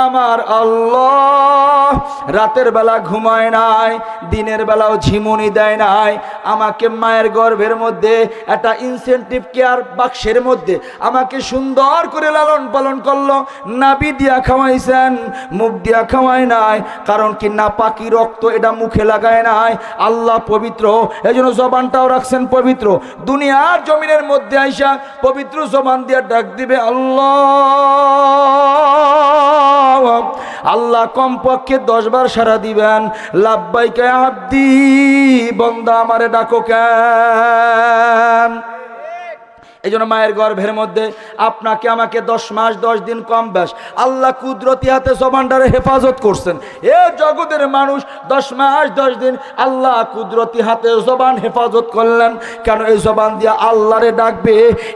আমার আল্লাহ রাতের বেলা ঘুমায় নাই, দিনের বেলাও ঝিমুনি দেয় নাই। আমাকে মায়ের গর্ভের মধ্যে একটা ইনসেন্টিভ কেয়ার বাক্সের মধ্যে আমাকে সুন্দর করে লালন পালন করলো। নাভি দিয়া খাওয়াইছেন, মুখ দিয়া খাওয়ায় নাই। কারণ কি না, পাকি রক্ত এটা মুখে লাগায় নাই। আল্লাহ পবিত্র, এই জন্য জবানটাও রাখছেন পবিত্র। দুনিয়ার জমিনের মধ্যে আইসা পবিত্র জবান দিয়া ডাক দিবে আল্লাহ। আল্লাহ কমপক্ষে 10 বার সারা দিবেন, লাব্বাইকা আব্দি, বান্দা আমারে ডাকো কেন। এই জন্য মায়ের গর্ভের মধ্যে আপনাকে আমাকে 10 মাস 10 দিন কম বয়স আল্লাহ কুদরতি হাতে জবানটারে হেফাজত করছেন। এ জগতের মানুষ 10 মাস 10 দিন আল্লাহ কুদরতি হাতে জবান হেফাজত করলেন কেন? এই জবান দিয়ে আল্লাহরে ডাকবে।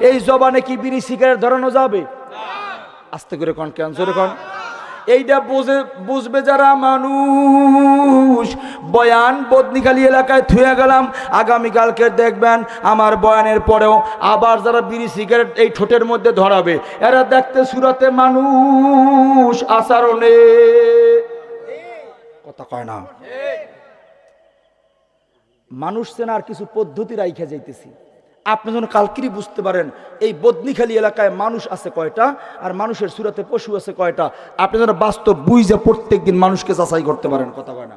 এই জবানে কি বিড়ি সিগারেট ধরানো যাবে? আস্তে করে কোন, ক্যান্সারে কোন। এইটা বুঝবে যারা মানুষ। বয়ান বদনিখালী এলাকায় থুয়ে গেলাম। আগামীকালকে দেখবেন আমার বয়ানের পরেও আবার যারা বিড়ি সিগারেট এই ঠোঁটের মধ্যে ধরাবে, এরা দেখতে সুরতে মানুষ, আচরণে কথা কয় না। মানুষ চেনার কিছু পদ্ধতি রাইখা যাইতেছি, আপনি যেন কালকেরই বুঝতে পারেন এই বদনিখালী এলাকায় মানুষ আছে কয়টা আর মানুষের সুরতে পশু আছে কয়টা। আপনি যেন বাস্তব বুঝে প্রত্যেক দিন মানুষকে যাচাই করতে পারেন, কথা কয় না।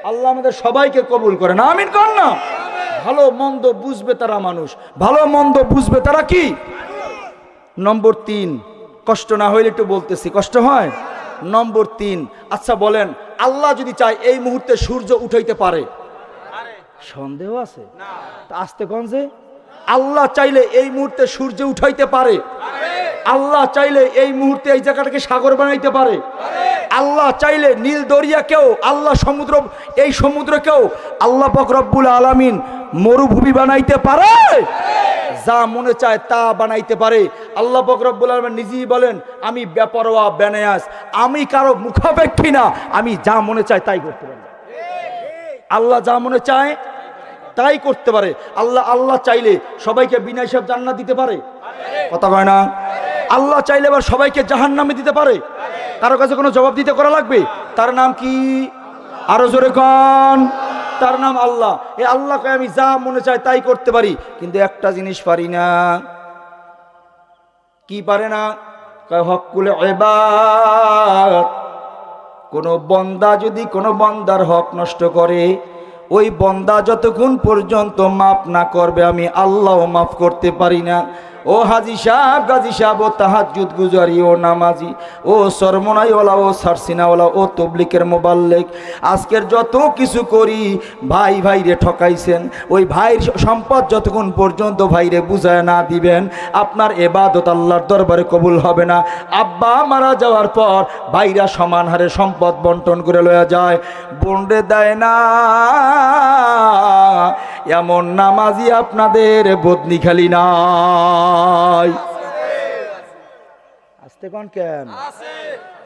আল্লাহ আমাদের সবাইকে কবুল করেন, আমিন কর না। ভালো মন্দ বুঝবে তারা মানুষ, ভালো মন্দ বুঝবে তারা কি। নম্বর 3, কষ্ট না হইলে একটু বলতেছি, কষ্ট হয়। নম্বর 3, আচ্ছা বলেন, আল্লাহ যদি চায় এই মুহূর্তে সূর্য উঠাইতে পারে? সন্দেহ আছে? আসতে কোন যে আল্লাহ চাইলে এই মুহূর্তে সূর্য উঠাইতে পারে? আল্লাহ চাইলে এই মুহূর্তে এই জায়গাটাকে সাগর বানাইতে পারে? আল্লাহ চাইলে নীল দরিয়াকেও, আল্লাহ সমুদ্র, এই সমুদ্রকেও আল্লাহ পাক রব্বুল আলামিন মরুভূমি বানাইতে পারে? যা মনে চায় তা বানাইতে পারে। আল্লাহ পাক রব্বুল আলামিন নিজেই বলেন, আমি বেপরোয়া বেনায়াস, আমি কারো মুখাপেক্ষী না, আমি যা মনে চায় তাই করতে পারি। আল্লাহ যা মনে চায় তাই করতে পারে। আল্লাহ চাইলে সবাইকে বিনা হিসাব জান্নাত দিতে পারে? কথা কয় না। আল্লাহ চাইলে আবার সবাইকে জাহান্নামে দিতে পারে? কারো কাছে কোনো জবাব দিতে করা লাগবে? তার নাম কি? আরো জোরে কোন। তার নাম আল্লাহ। এই আল্লাহকে আমি যা মনে চাই তাই করতে পারি, কিন্তু একটা জিনিস পারি না। কি পারে না? হকুল ইবাদ। কোন বন্দা যদি কোনো বান্দার হক নষ্ট করে, ওই বন্দা যতক্ষণ পর্যন্ত মাফ না করবে আমি আল্লাহ মাফ করতে পারি না। ও হাজি সাহেব, গাজী সাহেব, ও তাহাজ্জুদ গুজারি, ও নামাজি, ও সরমনাইওয়ালা, ও সারসিনাওয়ালা, ও তবলিকের মোবাল্লেক, আজকের যত কিছু করি ভাই ভাইরে ঠকাইছেন। ওই ভাইয়ের সম্পদ যতক্ষণ পর্যন্ত ভাইরে বুঝায় না দিবেন, আপনার ইবাদত আল্লাহর দরবারে কবুল হবে না। আব্বা মারা যাওয়ার পর ভাইরা সমান হারে সম্পদ বন্টন করে লয়া যায়, বন্ডে দেয় না। এমন নামাজি আপনাদের বদনি খালি নাই। আসতে কোন কেন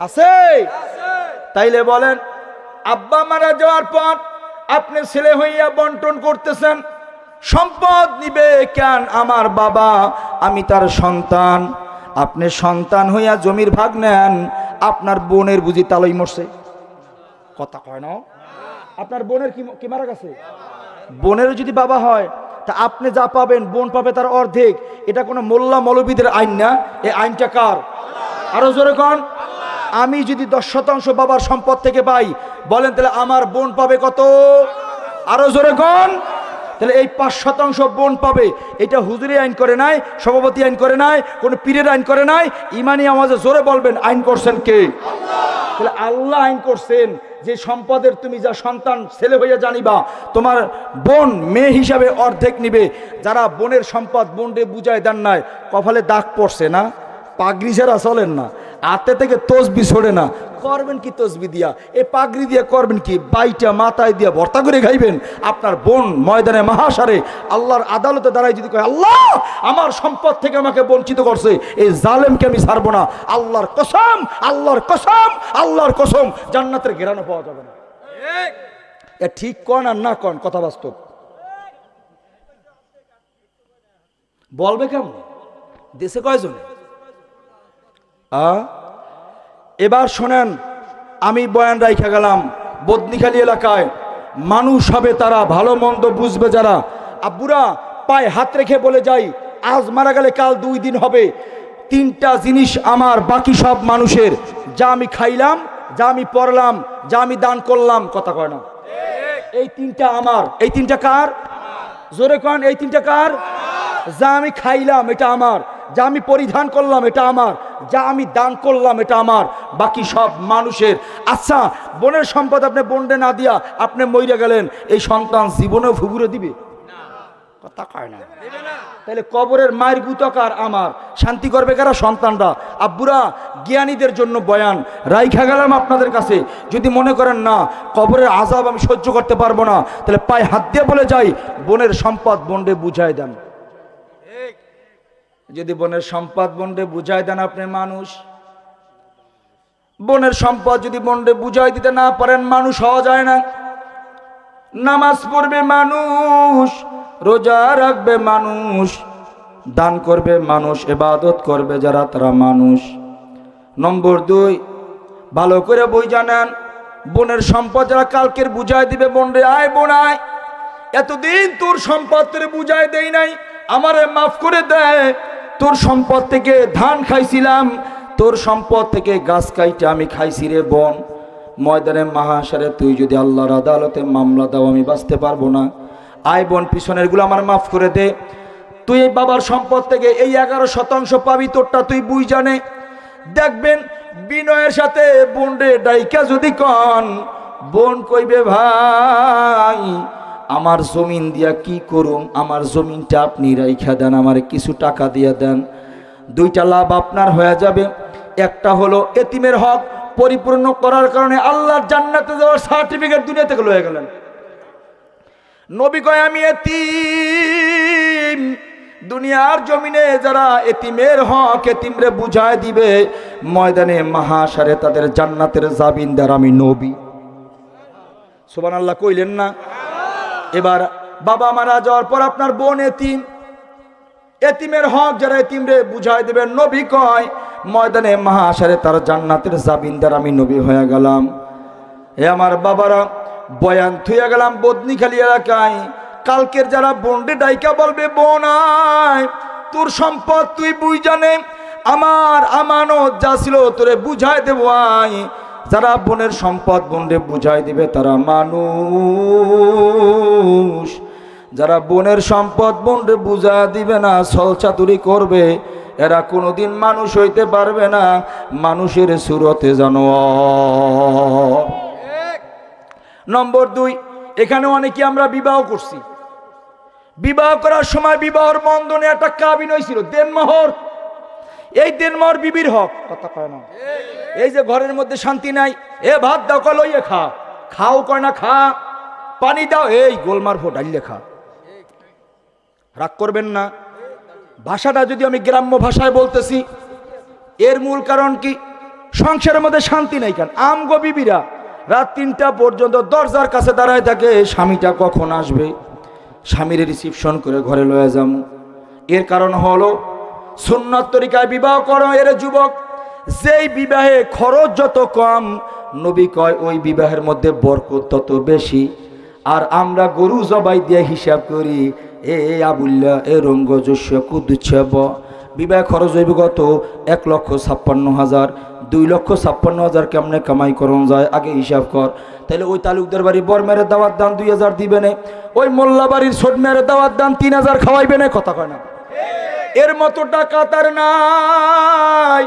আছে? তাইলে বলেন, আব্বা মারা যাওয়ার পর আপনি ছেলে হইয়া বন্টন করতেছেন, সম্পদ নিবে কেন আমার বাবা? আমি তার সন্তান। আপনি সন্তান হইয়া জমির ভাগ নেন, আপনার বোনের বুঝি তালই মরছে? কথা কয় না। আপনার বোনের কি মারা গেছে? বোনের যদি বাবা হয়, তা আপনি যা পাবেন বোন পাবে তার অর্ধেক। এটা কোনো মোল্লা মৌলবীদের আইন না, এই আইনটা কার? আরো জোরে কোন। আমি যদি 10% বাবার সম্পদ থেকে পাই, বলেন তাহলে আমার বোন পাবে কত? আরো জোরে কোন। তাহলে এই 5% বোন পাবে। এটা হুজুরি আইন করে নাই, সভাপতি আইন করে নাই, কোন পীরের আইন করে নাই। ইমানি আওয়াজে জোরে বলবেন, আইন করছেন কে? তাহলে আল্লাহ আইন করছেন যে সম্পদের তুমি যা সন্তান ছেলে হইয়া জানিবা, তোমার বোন মেয়ে হিসাবে অর্ধেক নিবে। যারা বোনের সম্পদ বোনরে বুঝায় দেন নাই, কপালে দাগ পড়ছে না, পাগড়ি ছাড়া চলেন না, হাতে থেকে তসবি ছড়ে না, করবেন কি তসবি দিয়া? এই পাগড়ি দিয়া করবেন কি? বাইটা মাথায় দিয়া ভর্তা করে খাইবেন। আপনার বোন ময়দানে মাহাসারে আল্লাহর আদালতে দাঁড়ায় যদি কয়, আল্লাহ আমার সম্পদ থেকে আমাকে বঞ্চিত করছে, এই জালেমকে আমি ছাড়বো না, আল্লাহর কসম, আল্লাহর কসম, আল্লাহর কসম, জান্নাতের ঘেরানো পাওয়া যাবে না। এ ঠিক কন আর না কন, কথা বাস্তব। বলবে কেমন? দেশে কয়জন? এবার শোনেন, আমি বয়ান রাইখা গেলাম, বদনিখালী এলাকায় মানুষ হবে তারা, ভালো মন্দ বুঝবে যারা। আব্বুরা পায়ে হাত রেখে বলে যাই, আজ মারা গেলে কাল 2 দিন হবে। 3টা জিনিস আমার, বাকি সব মানুষের। যা আমি খাইলাম, যা আমি পড়লাম, যা আমি দান করলাম, কথা কয় না, এই 3টা আমার। এই 3টা কার? জোরে কন, এই 3টা কার? যা আমি খাইলাম এটা আমার, যা আমি পরিধান করলাম এটা আমার, যা আমি দান করলাম এটা আমার, বাকি সব মানুষের। আচ্ছা, বোনের সম্পদ আপনি বোনরে না দিয়া আপনি মইরা গেলেন, এই সন্তান জীবনেও ফুগুরে দিবে? কথা কয় না। তাহলে কবরের মায়ের গুতকার আমার, শান্তি করবে কারা? সন্তানরা। আব্বুরা জ্ঞানীদের জন্য বয়ান রাইখা গেলাম আপনাদের কাছে। যদি মনে করেন না কবরের আযাব আমি সহ্য করতে পারবো না, তাহলে পায়ে হাত দিয়ে বলে যাই, বোনের সম্পদ বোনরে বুঝাই দেন। যদি বোনের সম্পদ বোনরে বুঝাই দেন, আপনি মানুষ। বোনের সম্পদ যদি বোনরে বুঝাই দিতে না পারেন, মানুষ হওয়া যায় না। নামাজ পড়বে মানুষ, রোজা রাখবে মানুষ, দান করবে মানুষ, ইবাদত করবে যারা, তারা মানুষ। নম্বর 2, ভালো করে বই জানেন, বোনের সম্পদ যারা কালকের বুঝাই দিবে, বোনরে আয় বোন আয়, এতদিন তোর সম্পদ তোরে বুঝাই দেই নাই, আমারে মাফ করে দেয়। তোর সম্পদ থেকে ধান খাইছিলাম, তোর সম্পদ থেকে গাছ কাইটে আমি খাইছি রে বোন। ময়দানে মাহাশারে তুই যদি আল্লাহর আদালতে মামলা দাও, আমি বাঁচতে পারবো না। আয় বোন পিছনের গুলো আমার মাফ করে দে, তুই এই বাবার সম্পদ থেকে এই 11% পাবি, তোরটা তুই বুঝ জানে। দেখবেন বিনয়ের সাথে বোন রে ডাইকা যদি কন, বোন কইবে ভাই আমার জমিন দিয়া কি করুম, আমার জমিনটা আপনি রাইখা দেন, আমার কিছু টাকা দিয়া দেন। দুইটা লাভ আপনার হয়ে যাবে। একটা হলো এতিমের হক পরিপূর্ণ করার কারণে আল্লাহর জান্নাতে যাওয়ার সার্টিফিকেট দুনিয়া থেকে লয়ে গেলেন। নবী কয় আমি এতিম, দুনিয়ার জমিনে যারা এতিমের হক এতিমরে বুঝায় দিবে, ময়দানে মাহাশারে তাদের জান্নাতের জামিনদার আমি নবী। সুবহানাল্লাহ কইলেন না? এবার বাবা মারা যাওয়ার পর আপনার বোন এতিম, এতিমের হক যারা এতিমরে বুঝায় দেবেন, নবী কয় ময়দানে মাহাশারে তার জান্নাতের জামিনদার আমি নবী হয়ে গেলাম। এ আমার বাবারা, বয়ান থুইয়া গেলাম বদনিখালী এলাকায়। কালকের যারা বোনডে ডাইকা বলবে বোন আয় তোর সম্পদ তুই বুঝ জানে, আমার আমানত যা ছিল তোরে বুঝাই দেব আয়। যারা বোনের সম্পদ বোনডে বুঝাই দিবে তারা মানুষ, যারা বোনের সম্পদ বোনডে বুঝা দিবে না, ছলচাতুরি করবে, এরা কোনোদিন মানুষ হইতে পারবে না, মানুষের সুরতে জানোয়ার। নম্বর 2, এখানে অনেকে আমরা বিবাহ করছি, বিবাহ করার সময় বিবাহর বন্ধনে একটা কাবিন হয়েছিল দেনমোহর। এই দেনমোহর বিবির হক, কথা কয় না। এই যে ঘরের মধ্যে শান্তি নাই, এ ভাত দাও কয় লইয়ে খা, খাও কয় না খা, পানি দাও এই গোলমার ফো ডাইলে খা। রাগ করবেন না, ভাষাটা যদি আমি গ্রাম্য ভাষায় বলতেছি, এর মূল কারণ কি? সংসারের মধ্যে শান্তি নাই। কেন আমগো বিবিরা রাত 3টা পর্যন্ত দরজার কাছে দাঁড়ায় থাকে, স্বামীটা কখন আসবে, স্বামীর রিসিপশন করে ঘরে লয়ে যাম। এর কারণ হলো সুন্নাত তরিকায় বিবাহ করো। এর যুবক, যেই বিবাহে খরচ যত কম, নবী কয় ওই বিবাহের মধ্যে বরকত তত বেশি। আর আমরা গরু জবাই দিয়ে হিসাব করি, এ আবুল্লা এ রঙ্গজস্য কুদুচ্ছব, বিবাহ খরচ হইব কত? 1,56,000, 2,56,000 কেমনে কামাই করন যায় আগে হিসাব কর। তাহলে ওই তালুকদার বাড়ি বর মেরে দাওয়াত দান 2,000 দিবে না, ওই মোল্লা বাড়ির ছোট মেরে দাওয়াত দান 3,000 খাওয়াইবে না, কথা কয় না? এর মতো টাকা তার নাই।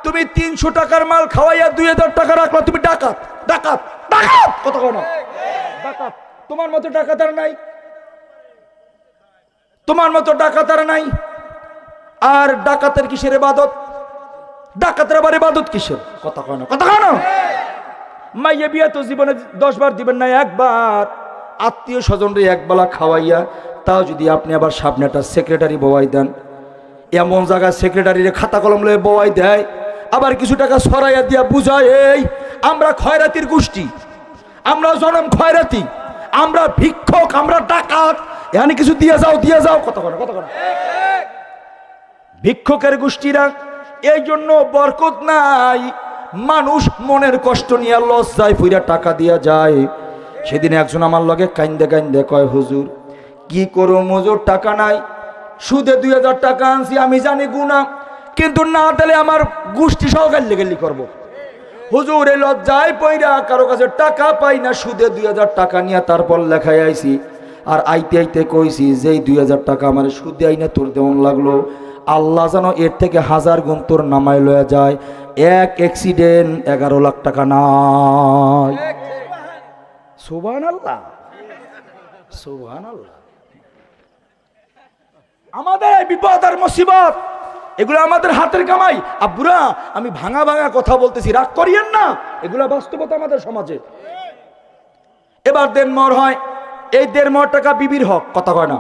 তুমি 300 টাকার মাল খাওয়াইয়া 2,000 টাকা রাখলো, তুমি ডাকাত ডাকাত ডাকাত, কথা কয় না? ডাকাত। তোমার মতো টাকা তার নাই, তোমার মতো টাকা তার নাই। আর ডাকাতের কিসের ইবাদত? ডাকাতের আবার ইবাদত কিসের? কথা কয় না, কথা কয় না? মাইয়া বিয়া তো জীবনে 10 বার দিবেন না, একবার আত্মীয় স্বজনরে একবেলা খাওয়াইয়া, তাও যদি আপনি আবার সামনে একটা সেক্রেটারি বওয়াই দেন, এমন জায়গায় সেক্রেটারিরে খাতা কলম লয়ে বওয়াই দেয়, আবার কিছু টাকা সরাইয়া দিয়া বুঝায় এই আমরা খয়রাতির গোষ্ঠী, আমরা জনম খয়রাতি, আমরা ভিক্ষক, আমরা ডাকাত, এখানে কিছু দিয়ে যাও দিয়ে যাও, কথা কয় না, কথা কয় না? ভিক্ষকের গোষ্ঠীরা এই জন্য বরকত নাই। মানুষ মনের কষ্ট নিয়ে লজ্জায় ফুইরা টাকা দিয়া যায়। সেদিন একজন আমার লগে কাইন্দে কাইন্দে কয়, হুজুর কি করো, মজুর টাকা নাই, সুদে 2,000 টাকা আনছি, আমি জানি গুনাহ, কিন্তু না দিলে আমার গোষ্ঠী সহ গাল্লি করবো। হুজুর এই লজ্জায় পইরা কারো কাছে টাকা পাই না, সুদে 2,000 টাকা নিয়ে তারপর লেখায় আইছি। আর আইতে আইতে কইছি যেই 2,000 টাকা আমার সুদে আইনা তোর দেওয়ান লাগলো, আল্লাহ যেন এর থেকে 1000 গুণ তোর নামায় লয়ে যায়। এক অ্যাক্সিডেন্ট 11 লাখ টাকা নাই। সুবহানাল্লাহ, সুবহানাল্লাহ। আমাদের এই বিপদ আর মুসিবত, এগুলো আমাদের হাতের কামাই। আব্বুরা আমি ভাঙা ভাঙা কথা বলতেছি, রাগ করিয়েন না, এগুলো বাস্তবতা আমাদের সমাজে। এবার দেনমোহর হয়, এই দেনমোহর টাকা বিবির হক, কথা কয় না?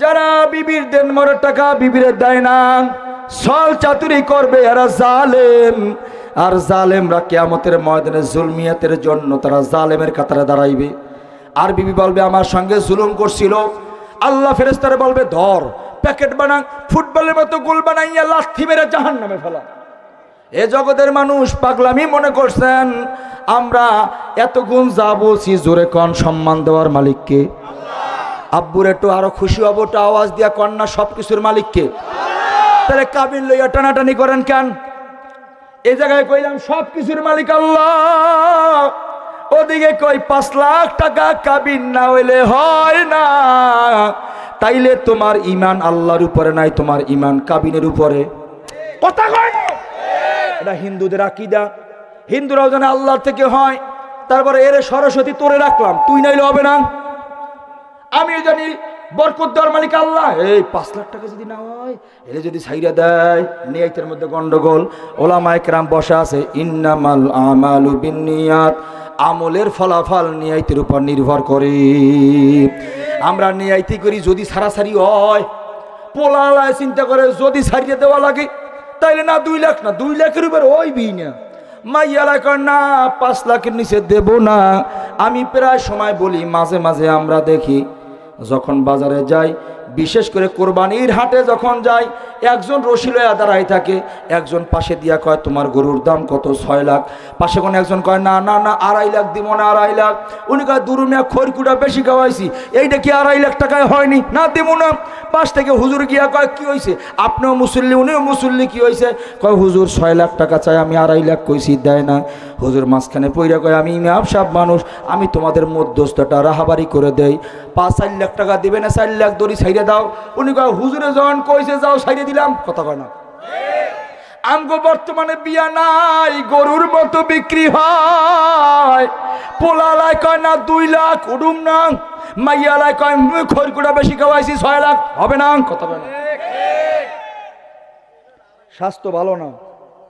যারা বিবির দেনমোহরের টাকা বিবিরে দেয় না, ছল চাতুরি করবে, এরা জালেম। আর জালেমরা কিয়ামতের ময়দানে জুলমিয়াতের জন্য তারা জালেমের কাতারে দাঁড়াইবে। আর বিবি বলবে আমার সঙ্গে জুলুম করছিল, আল্লাহ ফেরেশতারে বলবে ধর, প্যাকেট বানান, ফুটবলের মতো গোল বানাইয়া লাথি মেরে জাহান্নামে ফেলা। এ জগতের মানুষ পাগলামি মনে করছেন আমরা এত গুণ যা বলছি, জোরে কন সম্মান দেওয়ার মালিককে? আব্বুর একটু আরো খুশি হবো, আওয়াজ দিয়া কন্যা সবকিছুর মালিককে। তাহলে কাবিল লইয়া টানাটানি করেন কেন? এই জায়গায় কইলাম সবকিছুর মালিক আল্লাহ। ওদিকে কই 5 লাখ টাকা কাবিন না হইলে হয় না। তাইলে তোমার ইমান আল্লাহর উপরে নাই, তোমার ইমান কাবিনের উপরে। কথা কয় না? এটা হিন্দুদের আকীদা। হিন্দুরাও জানে আল্লাহর থেকে হয়। তারপরে এর সরস্বতী তোরে রাখলাম, তুই নাইলে হবে না। আমি জানি বরকত দেওয়ার মালিক আল্লাহ। এই 5 লাখ টাকা যদি না হয়, এলে যদি ছাইরা দেয়, নিয়তের মধ্যে গন্ডগোল। ওলামায়ে কেরাম বসা আছে, ইন্নামাল আমালু বিন্নিয়াত, আমলের ফলাফল নিয়তের উপর নির্ভর করে। আমরা নিয়তি করি, যদি সারাসারি হয়, পোলালায় চিন্তা করে যদি ছাড়িয়ে দেওয়া লাগে, তাইলে না 2 লাখ না 2 লাখের উপর হইবি না। মাইয়ালা কর না 5 লাখের নিচে দেব না। আমি প্রায় সময় বলি, মাঝে মাঝে আমরা দেখি যখন বাজারে যাই, বিশেষ করে কোরবানির হাটে যখন যাই, একজন রশি লয়া দাঁড়াই থাকে, একজন পাশে দিয়া কয় তোমার গরুর দাম কত? 6 লাখ। পাশে কোন একজন কয় না না না 2.5 লাখ দিব না, 2.5 লাখ। উনি কয় দুরুমিয়া খড়কুটা বেশি খাওয়াইছি, এইটা কি 2.5 লাখ টাকায় হয়নি? না দিব না। পাশ থেকে হুজুর গিয়া কয় কি হয়েছে? আপনিও মুসল্লি উনিও মুসল্লি, কি হয়েছে? কয় হুজুর 6 লাখ টাকা চাই, আমি 2.5 লাখ কইছি, দেয় না। হুজুর মাঝখানে পইরা কয় আমি ইমাম মানুষ, আমি তোমাদের মধ্যস্থটা রাহাবারি করে দেই, 5-4 লাখ টাকা দিবে না, 4 লাখ দড়ি ছাইড়ে দাও। উনি কয় হুজুরে যখন কইছে যাও ছাইড়ে দিলাম। কথা কয় না? আমগো বর্তমানে বিয়া নাই, গরুর মতো বিক্রি হয়। পোলালায় কয় না 2 লাখ উডুম না, মাইয়ালায় কয় খড়কুটা বেশি খাওয়াইছি 6 লাখ হবে না। কথা কয় না? স্বাস্থ্য ভালো না,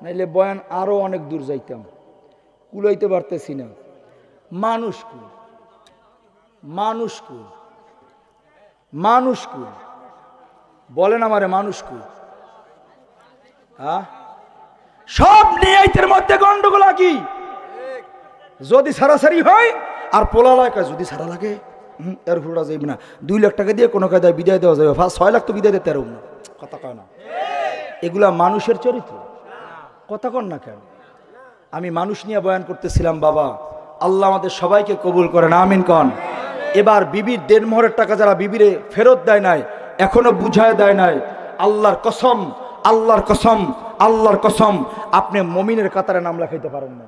নাইলে বয়ান আরো অনেক দূর যাইতাম, কুলাইতে পারতেছি না। মানুষ কু মানুষ কু মানুষ কু বলেন আমারে, মানুষ কু? হ্যাঁ, সব নিয়তের মধ্যে গন্ডগোল। কি যদি সারাসারি হয়, আর পোলালায় কয় যদি সারা লাগে এর ফুটা যাইবে না, 2 লাখ টাকা দিয়ে কোনো কায়দায় বিদায় দেওয়া যাবে, 6 লাখ তো বিদায় দিতে পারব না। কথা কয় না? এগুলা মানুষের চরিত্র। কথা কন না কেন? আমি মানুষ নিয়ে বয়ান করতেছিলাম। বাবা আল্লাহ আমাদের সবাইকে কবুল করেন, আমিন কন। এবার বিবির দেনমোহরের টাকা যারা বিবিরে ফেরত দেয় নাই, এখনো বুঝায় দেয় নাই, আল্লাহর কসম, আল্লাহর কসম, আল্লাহর কসম, আপনি মুমিনের কাতারে নাম লেখাইতে পারেন না।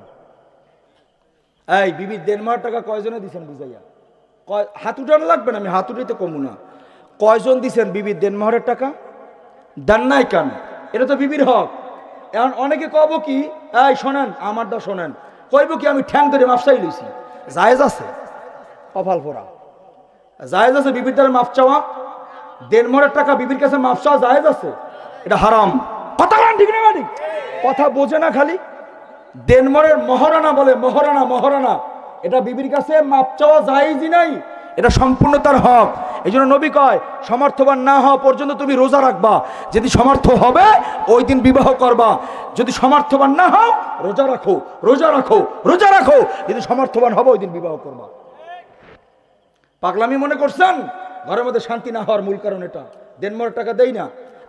এই বিবির দেনমোহরের টাকা কয়জনে দিছেন বুঝাইয়া? হাত উঠানো লাগবে না, আমি হাত উঠাইতে কমু না। কয়জন দিছেন বিবির দেনমোহরের টাকা? দেন নাই কেন? এটা তো বিবির হক। এখন অনেকে কব কি, এই শোনেন আমার দা শোনেন, কইব কি আমি ঠ্যাং ধরে মাফ চাই লইছি। জায়েজ আছে? কপাল পোড়া। জায়েজ আছে বিবির দ্বারা মাফ চাওয়া? দেনমোহরের টাকা বিবির কাছে মাফ চাওয়া জায়েজ আছে? এটা হারাম। কথা বলেন ঠিক না? ঠিক কথা বোঝে না খালি। দেনমোহরের মহারানা বলে, মহারানা মহারানা, এটা বিবির কাছে মাফ চাওয়া জায়েজই নাই, এটা সম্পূর্ণ তার হক। এই জন্য নবী কয় সমর্থবান না হওয়া পর্যন্ত তুমি রোজা রাখবা, যদি সমর্থ হবে ওই দিন বিবাহ করবা। যদি সমর্থবান না হও রোজা রাখো, রোজা রাখো, রোজা রাখো, যদি সমর্থবান হবে ওই দিন বিবাহ করবা। পাগলামি মনে করছেন? ঘরের মধ্যে শান্তি না হওয়ার মূল কারণ এটা। দেনমোহরের টাকা দেই না,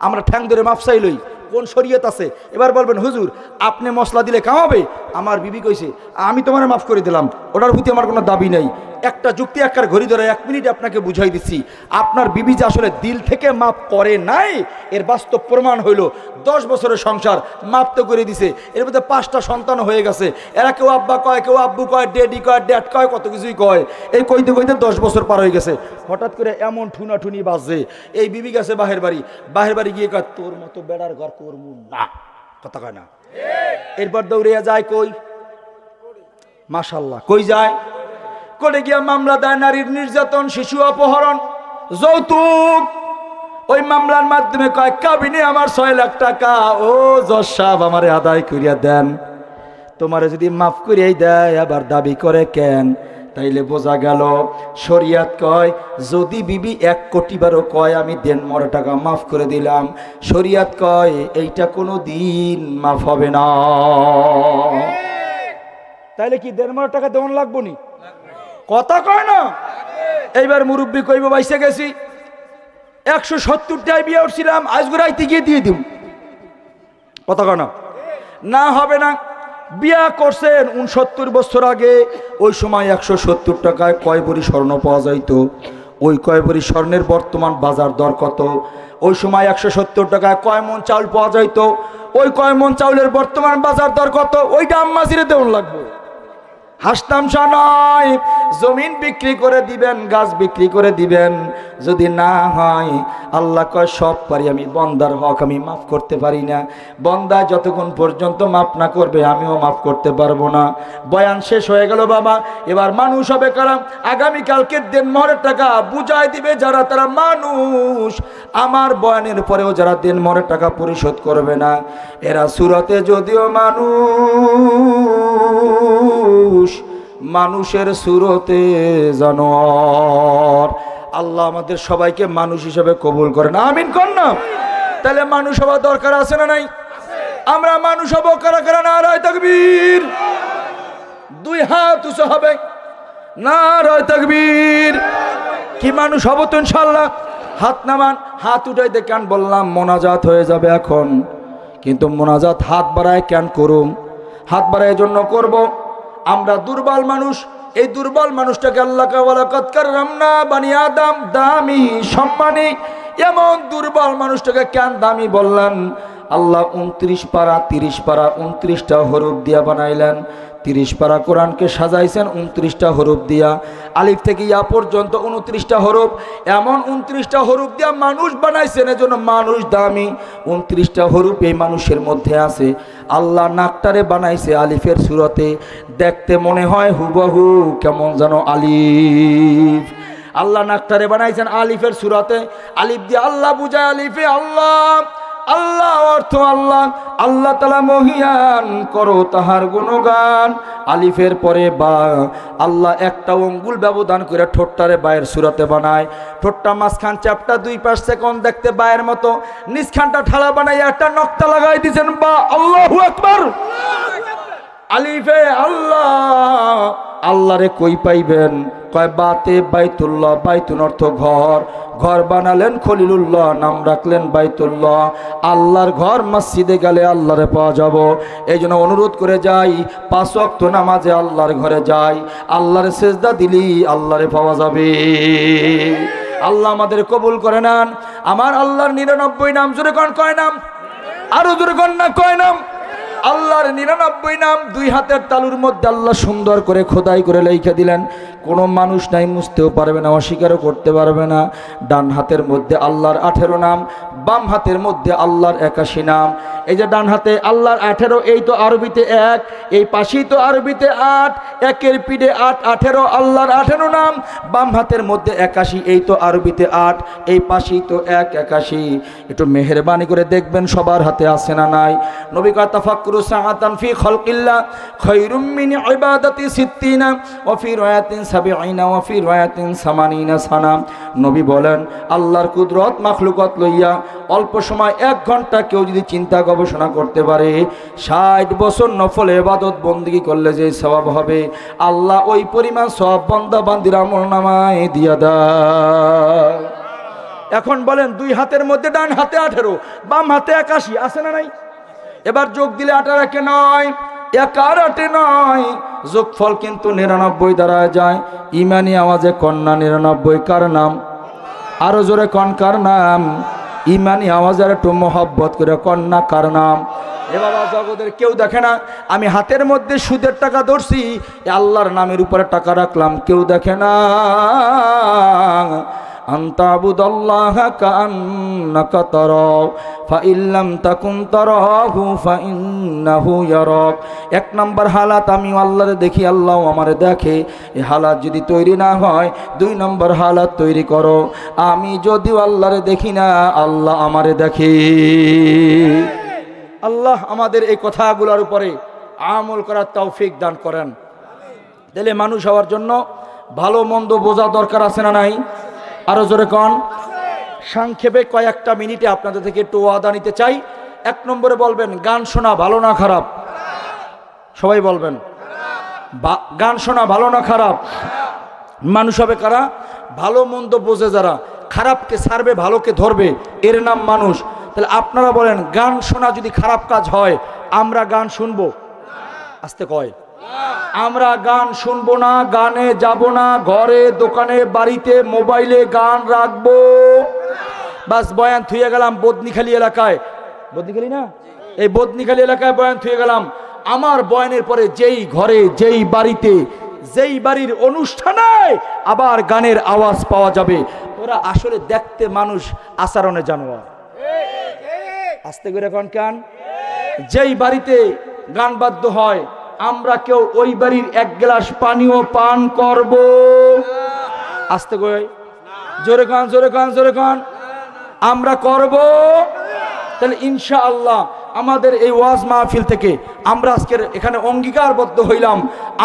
আমরা ঠ্যাং ধরে মাফ চাই লই। কোন শরীয়ত আছে? এবার বলবেন হুজুর আপনি মশলা দিলে কামাবে, আমার বিবি কইছে আমি তোমার মাফ করে দিলাম, ওটার প্রতি আমার কোনো দাবি নেই। একটা যুক্তি একবার ঘড়ি ধরে 1 মিনিট আপনাকে বুঝাই দিচ্ছি। আপনার বিবি যে আসলে দিল থেকে মাফ করে নাই, এর বাস্তব প্রমাণ হইল 10 বছরের সংসার মাফ তো করে দিছে, এর মধ্যে 5টা সন্তান হয়ে গেছে। এরা কেউ আব্বা কয়, কেউ আব্বু কয়, ডেডি কয়, ড্যাড কয়, কত কিছুই কয়। এই কইতে কইতে 10 বছর পার হয়ে গেছে। হঠাৎ করে এমন ঠুনাঠুনি বাজে, এই বিবি গেছে বাহের বাড়ি, বাহের বাড়ি গিয়ে কয় তোর মতো বেড়ার ঘর করবো না। কথা কয় না? এরপর দৌড়িয়া যায় কই? মাশাআল্লাহ, কই যায়? করে গিয়া মামলা দেয় নারীর নির্যাতন, শিশু অপহরণ, যৌতুক। ওই মামলার মাধ্যমে কয় কাবিনে আমার 6 লাখ টাকা, ও জজ সাহেব আমারে আদায় করিয়া দেন। তোমারে যদি মাফ করিয়াই দেয় আবার দাবি করে কেন? তাইলে বোঝা গেল শরিয়াত কয় যদি বিবি 1 কোটি বারও কয় আমি দেনমোহরের টাকা মাফ করে দিলাম, শরিয়াত কয় এইটা কোনো দিন মাফ হবে না। তাইলে কি দেনমোহরের টাকা দেওয়ান লাগবো নি? কথা কয় না? এইবার মুরব্বী কইব বাইসে গেছি 170টায় বিয়ে উঠছিলাম, আজকে রাইতে গিয়ে দিয়ে দিব। কথা কয় না? না হবে না। বিয়া করছেন 69 বছর আগে, ওই সময় 170 টাকায় কয় ভরি স্বর্ণ পাওয়া যাইতো? ওই কয় ভরি স্বর্ণের বর্তমান বাজার দর কত? ওই সময় 170 টাকায় কয় মন চাউল পাওয়া যাইতো? ওই কয় মন চাউলের বর্তমান বাজার দর কত? ওইটা আম্মা জিরে দেউন লাগবে। হাসতামশা নয়, জমিন বিক্রি করে দিবেন, গাছ বিক্রি করে দিবেন, যদি না হয় আল্লাহ কয় সব পারি আমি, বন্দার হক আমি মাফ করতে পারি না। বন্দা যতক্ষণ পর্যন্ত মাফ না করবে আমিও মাফ করতে পারবো না। বয়ান শেষ হয়ে গেল বাবা, এবার মানুষ হবে কারা? আগামীকালকে দেনমোহরের টাকা বুঝাই দিবে যারা, তারা মানুষ। আমার বয়ানের পরেও যারা দেনমোহরের টাকা পরিশোধ করবে না, এরা সুরতে যদিও মানুষ, মানুষের সুরতে জানোয়ার। আল্লাহ আমাদের সবাইকে মানুষ হিসেবে কবুল করেন, আমিন কর না। তাহলে মানুষ হওয়া দরকার আছে না নাই? আমরা মানুষ হব কারা কারা? নারায়ে তাকবীর, দুই হাত উঁচু হবে, নারায়ে তাকবীর। কি মানুষ হব তো ইনশাআল্লাহ? হাত নামান, হাত উঠাই দেখান। বললাম মোনাজাত হয়ে যাবে এখন, কিন্তু মোনাজাত হাত বাড়ায় কেন করুম? হাত বাড়ায় জন্য করব, আমরা দুর্বল মানুষ। এই দুর্বল মানুষটাকে আল্লাহ ওয়ালাকাদ কাররামনা বানি আদম, দামি সম্মানী, এমন দুর্বল মানুষটাকে কেন দামি বললেন? আল্লাহ 29 পারা 30 পারা 29টা হরফ দিয়া বানাইলেন। 30 পারা কোরআনকে সাজাইছেন 29টা হরফ দিয়া, আলিফ থেকে ইয়া পর্যন্ত 29টা হরফ, এমন 29টা হরফ দিয়া মানুষ বানাইছেন, এজন্য মানুষ দামি। 29টা হরফ এই মানুষের মধ্যে আছে। আল্লাহ নাকটারে বানাইছে আলিফের সুরতে, দেখতে মনে হয় হুবহু কেমন যেন আলিফ। আল্লাহ নাকটারে বানাইছেন আলিফের সুরতে, আলিফ দিয়ে আল্লাহ বুঝায় আলিফে আল্লাহ। আল্লাহ অর্থ আল্লাহ, আল্লাহ তাআলা মহিয়ান, করো তাহার গুণগান। আলিফের পরে বা, আল্লাহ একটা আঙ্গুল ব্যবধান করে ঠোঁটটারে বায়ের সুরাতে বানায়। ঠোঁটটা মাঝখান চ্যাপটা, 2 সেকেন্ড দেখতে বায়ের মতো, নিচখানটা ঠালা বানাই একটা নকটা লাগাই দিয়েছেন। বা, আল্লাহু আকবার। আলিফে আল্লাহ, আল্লাহরে কই পাইবেন? কয় বাতে বাইতুল্লাহ, বাইতুন অর্থ ঘর, ঘর বানালেন খলিলুল্লাহ, নাম রাখলেন বাইতুল্লাহ। আল্লাহর ঘর মসজিদে গেলে আল্লাহরে পাওয়া যাব। এই জন্য অনুরোধ করে যাই, 5 ওয়াক্ত নামাজে আল্লাহর ঘরে যাই, আল্লাহর সেজদা দিলি আল্লাহরে পাওয়া যাবে। আল্লাহ আমাদের কবুল করে নেন। আমার আল্লাহর 99 নাম, জোরে কোন কয় নাম? আরো জোরে কোন না কয় নাম? আল্লাহর 99 নাম 2 হাতের তালুর মধ্যে আল্লাহ সুন্দর করে খোদাই করে লিখে দিলেন। কোনো মানুষ নাই মুছতেও পারবে না, অস্বীকারও করতে পারবে না। ডান হাতের মধ্যে আল্লাহর 18 নাম, বাম হাতের মধ্যে আল্লাহর 81 নাম। এই যে ডান হাতে আল্লাহর 18, এই তো আরবিতে 1, এই পাশেই তো আরবিতে 8, একের পিঠে 8, 18 আল্লাহর 18 নাম। বাম হাতের মধ্যে 81, এই তো আরবিতে 8, এই পাশেই তো 1, 81। একটু মেহেরবানি করে দেখবেন সবার হাতে আছে না নাই? নবী কয় তাফাক্কুরু সাআতান ফি খালকিল্লাহ খায়রুম মিন ইবাদাতি 60 ওয়া ফি রায়াতিন 70 ওয়া ফি রায়াতিন 80 সানা। নবী বলেন আল্লাহর কুদরত মাখলুকাত লইয়া অল্প সময় 1 ঘন্টা কেউ যদি চিন্তা গবেষণা করতে পারে, 60 বছর নফল ইবাদত বندگی করলে যে সওয়াব হবে, আল্লাহ ওই পরিমাণ সওয়াব বান্দা বান্দির আমলনামায় দিয়া দেয়। এখন বলেন 2 হাতের মধ্যে ডান হাতে 18, বাম হাতে 81, আছে না নাই? এবার যোগ দিলে 18 কে নয়, 1 নয়, যোগফল কিন্তু 99 দাঁড়ায় যায়। ইমানি আওয়াজে কন্যা 99 কার নাম? আরো জোরে কন কার নাম? ইমানি আওয়াজের একটু মহব্বত করে কন্যা কার নাম? এ বাবা জগতের কেউ দেখে না, আমি হাতের মধ্যে সুদের টাকা ধরছি, আল্লাহর নামের উপরে টাকা রাখলাম, কেউ দেখে না। আনতাবুদাল্লাহা কাআন্নাকা তারাহু ফাইল্লাম তাকুন তারাহু ফাইন্নাহু ইয়ারাক। 1 নম্বর হালাত, আমি আল্লাহরে দেখি, আল্লাহ আমারে দেখে। এই হালাত যদি তৈরি না হয়, 2 নম্বর হালাত তৈরি করো, আমি যদিও আল্লাহরে দেখি না, আল্লাহ আমারে দেখে। আল্লাহ আমাদের এই কথাগুলোর উপরে আমল করার তৌফিক দান করেন। তাহলে মানুষ হওয়ার জন্য ভালো মন্দ বোঝা দরকার আছে না নাই? আরো জোরে কন। সংক্ষেপে কয়েকটা মিনিটে আপনাদের থেকে একটু ওয়াদা নিতে চাই। 1 নম্বরে বলবেন গান শোনা ভালো না খারাপ? সবাই বলবেন গান শোনা ভালো না খারাপ? মানুষ হবে কারা? ভালো মন্দ বোঝে যারা, খারাপকে ছাড়বে ভালোকে ধরবে, এর নাম মানুষ। তাহলে আপনারা বলেন গান শোনা যদি খারাপ কাজ হয়, আমরা গান শুনবো? আস্তে কয়, আমরা গান শুনবো না, গানে যাব না, ঘরে দোকানে বাড়িতে মোবাইলে গান রাখবো। বাস বয়ান থুয়ে গেলাম বদনিখালী এলাকায়, বদনিখালী না, এই বদনিখালী এলাকায় বয়ান থুয়ে গেলাম, আমার বয়ানের পরে যেই ঘরে, যেই বাড়িতে, যেই বাড়ির অনুষ্ঠানে আবার গানের আওয়াজ পাওয়া যাবে, ওরা আসলে দেখতে মানুষ, আচরণে জানোয়ার। আস্তে করে কোন কান, যেই বাড়িতে গান বাদ্য হয় আমরা কেউ ওই বাড়ির এক গ্লাস পানিও পান করব? আস্তে করে, জোরে কান, জোরে কান, জোরে কান, আমরা করব? তাহলে ইনশাআল্লাহ আমাদের এই ওয়াজ মাহফিল থেকে আমরা আজকের এখানে অঙ্গীকারবদ্ধ হইলাম,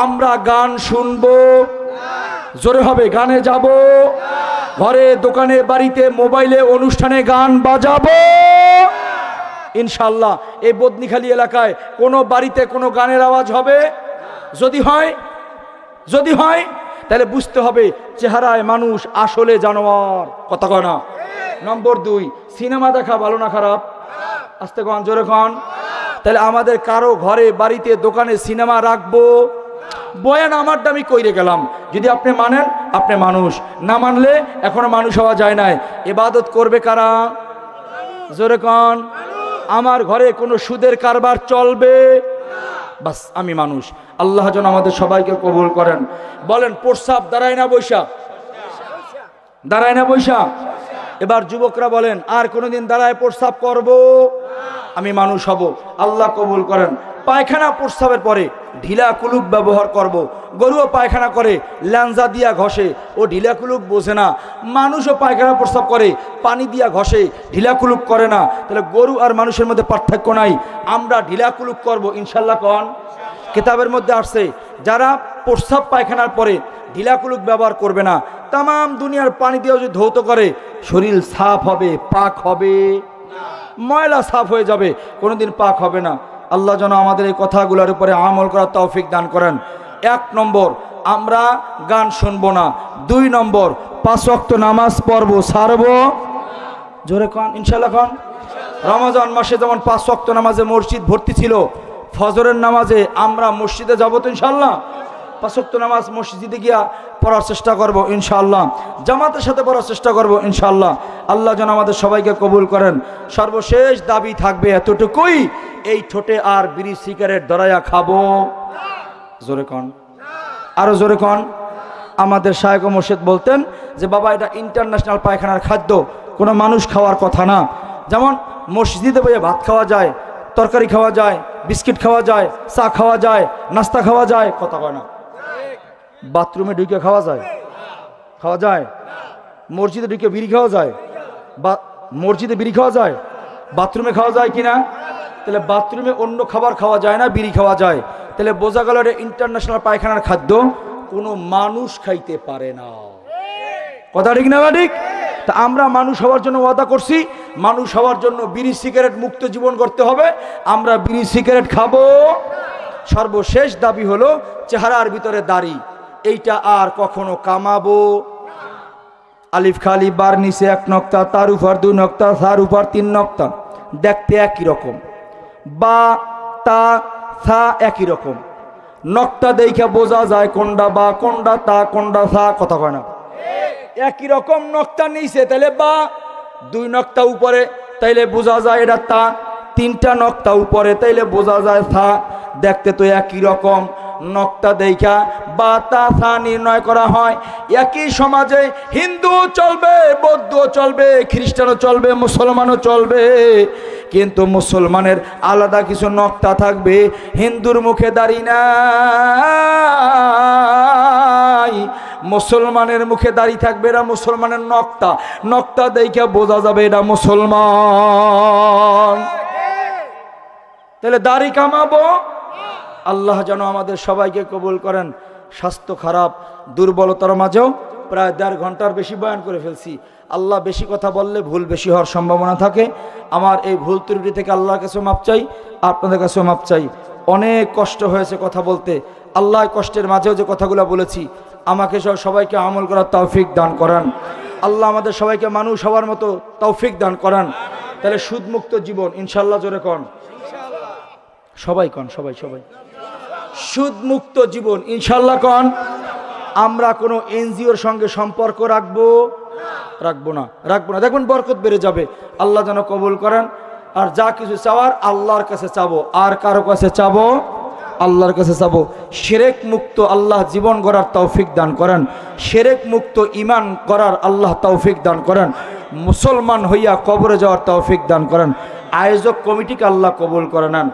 আমরা গান শুনবো, জোরে হবে, গানে যাব, ঘরে, দোকানে, বাড়িতে, মোবাইলে, অনুষ্ঠানে গান বাজাবো ইনশাআল্লাহ। এই বদনিখালী এলাকায় কোনো বাড়িতে কোনো গানের আওয়াজ হবে? যদি হয় তাহলে বুঝতে হবে চেহারায় মানুষ, আসলে জানোয়ার। কথা কয় না? নম্বর 2, সিনেমা দেখা ভালো না খারাপ? আস্তে কন, জোরে কন। তাহলে আমাদের কারো ঘরে, বাড়িতে, দোকানে সিনেমা রাখবো? বয়ান আমার দামি কইরে গেলাম, যদি আপনি মানেন আপনি মানুষ, না মানলে এখনো মানুষ হওয়া যায় নাই। ইবাদত করবে কারা? জোরে কন। আমার ঘরে কোনো সুদের কারবার চলবে? বাস, আমি মানুষ। আল্লাহ যেন আমাদের সবাইকে কবুল করেন। বলেন, প্রস্রাব দাঁড়ায় না বৈশা? দাঁড়ায় না বৈশা? এবার যুবকরা বলেন, আর কোনোদিন দাঁড়ায় প্রস্রাব করব? আমি মানুষ হব। আল্লাহ কবুল করেন। পায়খানা প্রস্রাবের পরে ঢিলা কুলুক ব্যবহার করব। গরুও পায়খানা করে ল্যাঞ্জা দিয়া ঘষে, ও ঢিলা কুলুক বোঝে না। মানুষও পায়খানা প্রস্রাব করে পানি দিয়া ঘষে, ঢিলা কুলুক করে না। তাহলে গরু আর মানুষের মধ্যে পার্থক্য নাই, আমরা ঢিলা কুলুক করব ইনশাল্লাহ। কন, কিতাবের মধ্যে আসছে যারা প্রস্রাব পায়খানার পরে ঢিলা কুলুক ব্যবহার করবে না, তাম দুনিয়ার পানি দিয়ে যদি ধৌত করে শরীর সাফ হবে, পাক হবে? ময়লা সাফ হয়ে যাবে, কোনোদিন পাক হবে না। আল্লাহ যেন আমাদের এই কথাগুলোর উপরে আমল করার তৌফিক দান করেন। 1 নম্বর, আমরা গান শুনবো না। 2 নম্বর, 5 ওয়াক্ত নামাজ পড়বো, ছাড়বো, জোরে কন ইনশাল্লাহ। কন, রমজান মাসে যেমন 5 ওয়াক্ত নামাজে মসজিদ ভর্তি ছিল, ফজরের নামাজে আমরা মসজিদে যাবো তো ইনশাল্লাহ। 5 ওয়াক্ত নামাজ মসজিদে গিয়া পড়ার চেষ্টা করবো ইনশাআল্লাহ, জামাতের সাথে পড়ার চেষ্টা করবো ইনশাআল্লাহ। আল্লাহ যেন আমাদের সবাইকে কবুল করেন। সর্বশেষ দাবি থাকবে এতটুকুই, এই ঠোঁটে আর বিড়ি সিগারেট ধরাইয়া খাবো? জোরে কন, আরো জোরে কন। আমাদের শায়েখ ও মুর্শিদ বলতেন যে বাবা, এটা ইন্টারন্যাশনাল পায়খানার খাদ্য, কোনো মানুষ খাওয়ার কথা না। যেমন মসজিদে বসে ভাত খাওয়া যায়, তরকারি খাওয়া যায়, বিস্কিট খাওয়া যায়, চা খাওয়া যায়, নাস্তা খাওয়া যায়, কথা কয় না। বাথরুমে ঢুকে খাওয়া যায়? খাওয়া যায়? মসজিদে ঢুকে বিড়ি খাওয়া যায়? বা মসজিদে বিড়ি খাওয়া যায়? বাথরুমে খাওয়া যায় কিনা? তাহলে বাথরুমে অন্য খাবার খাওয়া যায় না, বিড়ি খাওয়া যায়। তাহলে বোঝা গেল এটা ইন্টারন্যাশনাল পায়খানার খাদ্য, কোনো মানুষ খাইতে পারে না। কথা ঠিক না ঠিক? তা আমরা মানুষ হওয়ার জন্য ওয়াদা করছি, মানুষ হওয়ার জন্য বিড়ি সিগারেট মুক্ত জীবন করতে হবে, আমরা বিড়ি সিগারেট খাবো। সর্বশেষ দাবি হলো চেহারার ভিতরে দাড়ি, এইটা আর কখনো কামাবো? আলিফ খালি বার নিচে 1 নক্তা, তার উপর 2 নক্তা, তার উপর 3 নক্তা, দেখতে একই রকম। বা তা থা একই রকম, নক্তা দেখে বোঝা যায় কোনটা বা, কোনটা তা, কোনটা থা, কথা কয় না? একই রকম নক্তা নিচে, তাইলে বা। 2 নক্তা উপরে, তাইলে বোঝা যায় এটা তা। 3টা নক্তা উপরে, তাইলে বোঝা যায় থা। দেখতে তো একই রকম, নক্তা দেখা বা তা থা নির্ণয় করা হয়। একই সমাজে হিন্দু চলবে, বৌদ্ধ চলবে, খ্রিস্টানও চলবে, মুসলমানও চলবে, কিন্তু মুসলমানের আলাদা কিছু নক্তা থাকবে। হিন্দুর মুখে দাড়ি নাই, মুসলমানের মুখে দাড়ি থাকবে, এটা মুসলমানের নক্তা। নক্তা দেখে বোঝা যাবে এটা মুসলমান। তাহলে দাড়ি কামাবো? আল্লাহ যেন আমাদের সবাইকে কবুল করেন। স্বাস্থ্য খারাপ, দুর্বলতার মাঝেও প্রায় 1.5 ঘন্টার বেশি বয়ান করে ফেলছি। আল্লাহ বেশি কথা বললে ভুল বেশি হওয়ার সম্ভাবনা থাকে। আমার এই ভুল ত্রুটি থেকে আল্লাহর কাছেও মাপ চাই, আপনাদের কাছেও মাপ চাই। অনেক কষ্ট হয়েছে কথা বলতে, আল্লাহ কষ্টের মাঝেও যে কথাগুলো বলেছি, আমাকে সবাইকে আমল করার তৌফিক দান করেন। আল্লাহ আমাদের সবাইকে মানুষ হওয়ার মতো তৌফিক দান করেন। তাহলে সুদমুক্ত জীবন ইনশাল্লাহ, জোরে কন সবাই, কন সবাই, সুদমুক্ত জীবন ইনশাল্লাহ কন। আমরা কোনো এনজিওর সঙ্গে সম্পর্ক রাখবো না। দেখবেন বরকত বেড়ে যাবে। আল্লাহ যেন কবুল করেন। আর যা কিছু চাওয়ার আল্লাহর কাছে চাবো, আর কারো কাছে চাবো আল্লাহর কাছে চাবো শিরক মুক্ত আল্লাহ জীবন গড়ার তৌফিক দান করেন, শিরক মুক্ত ঈমান করার আল্লাহ তৌফিক দান করেন, মুসলমান হইয়া কবরে যাওয়ার তৌফিক দান করেন। আয়োজক কমিটিকে আল্লাহ কবুল করে নেন।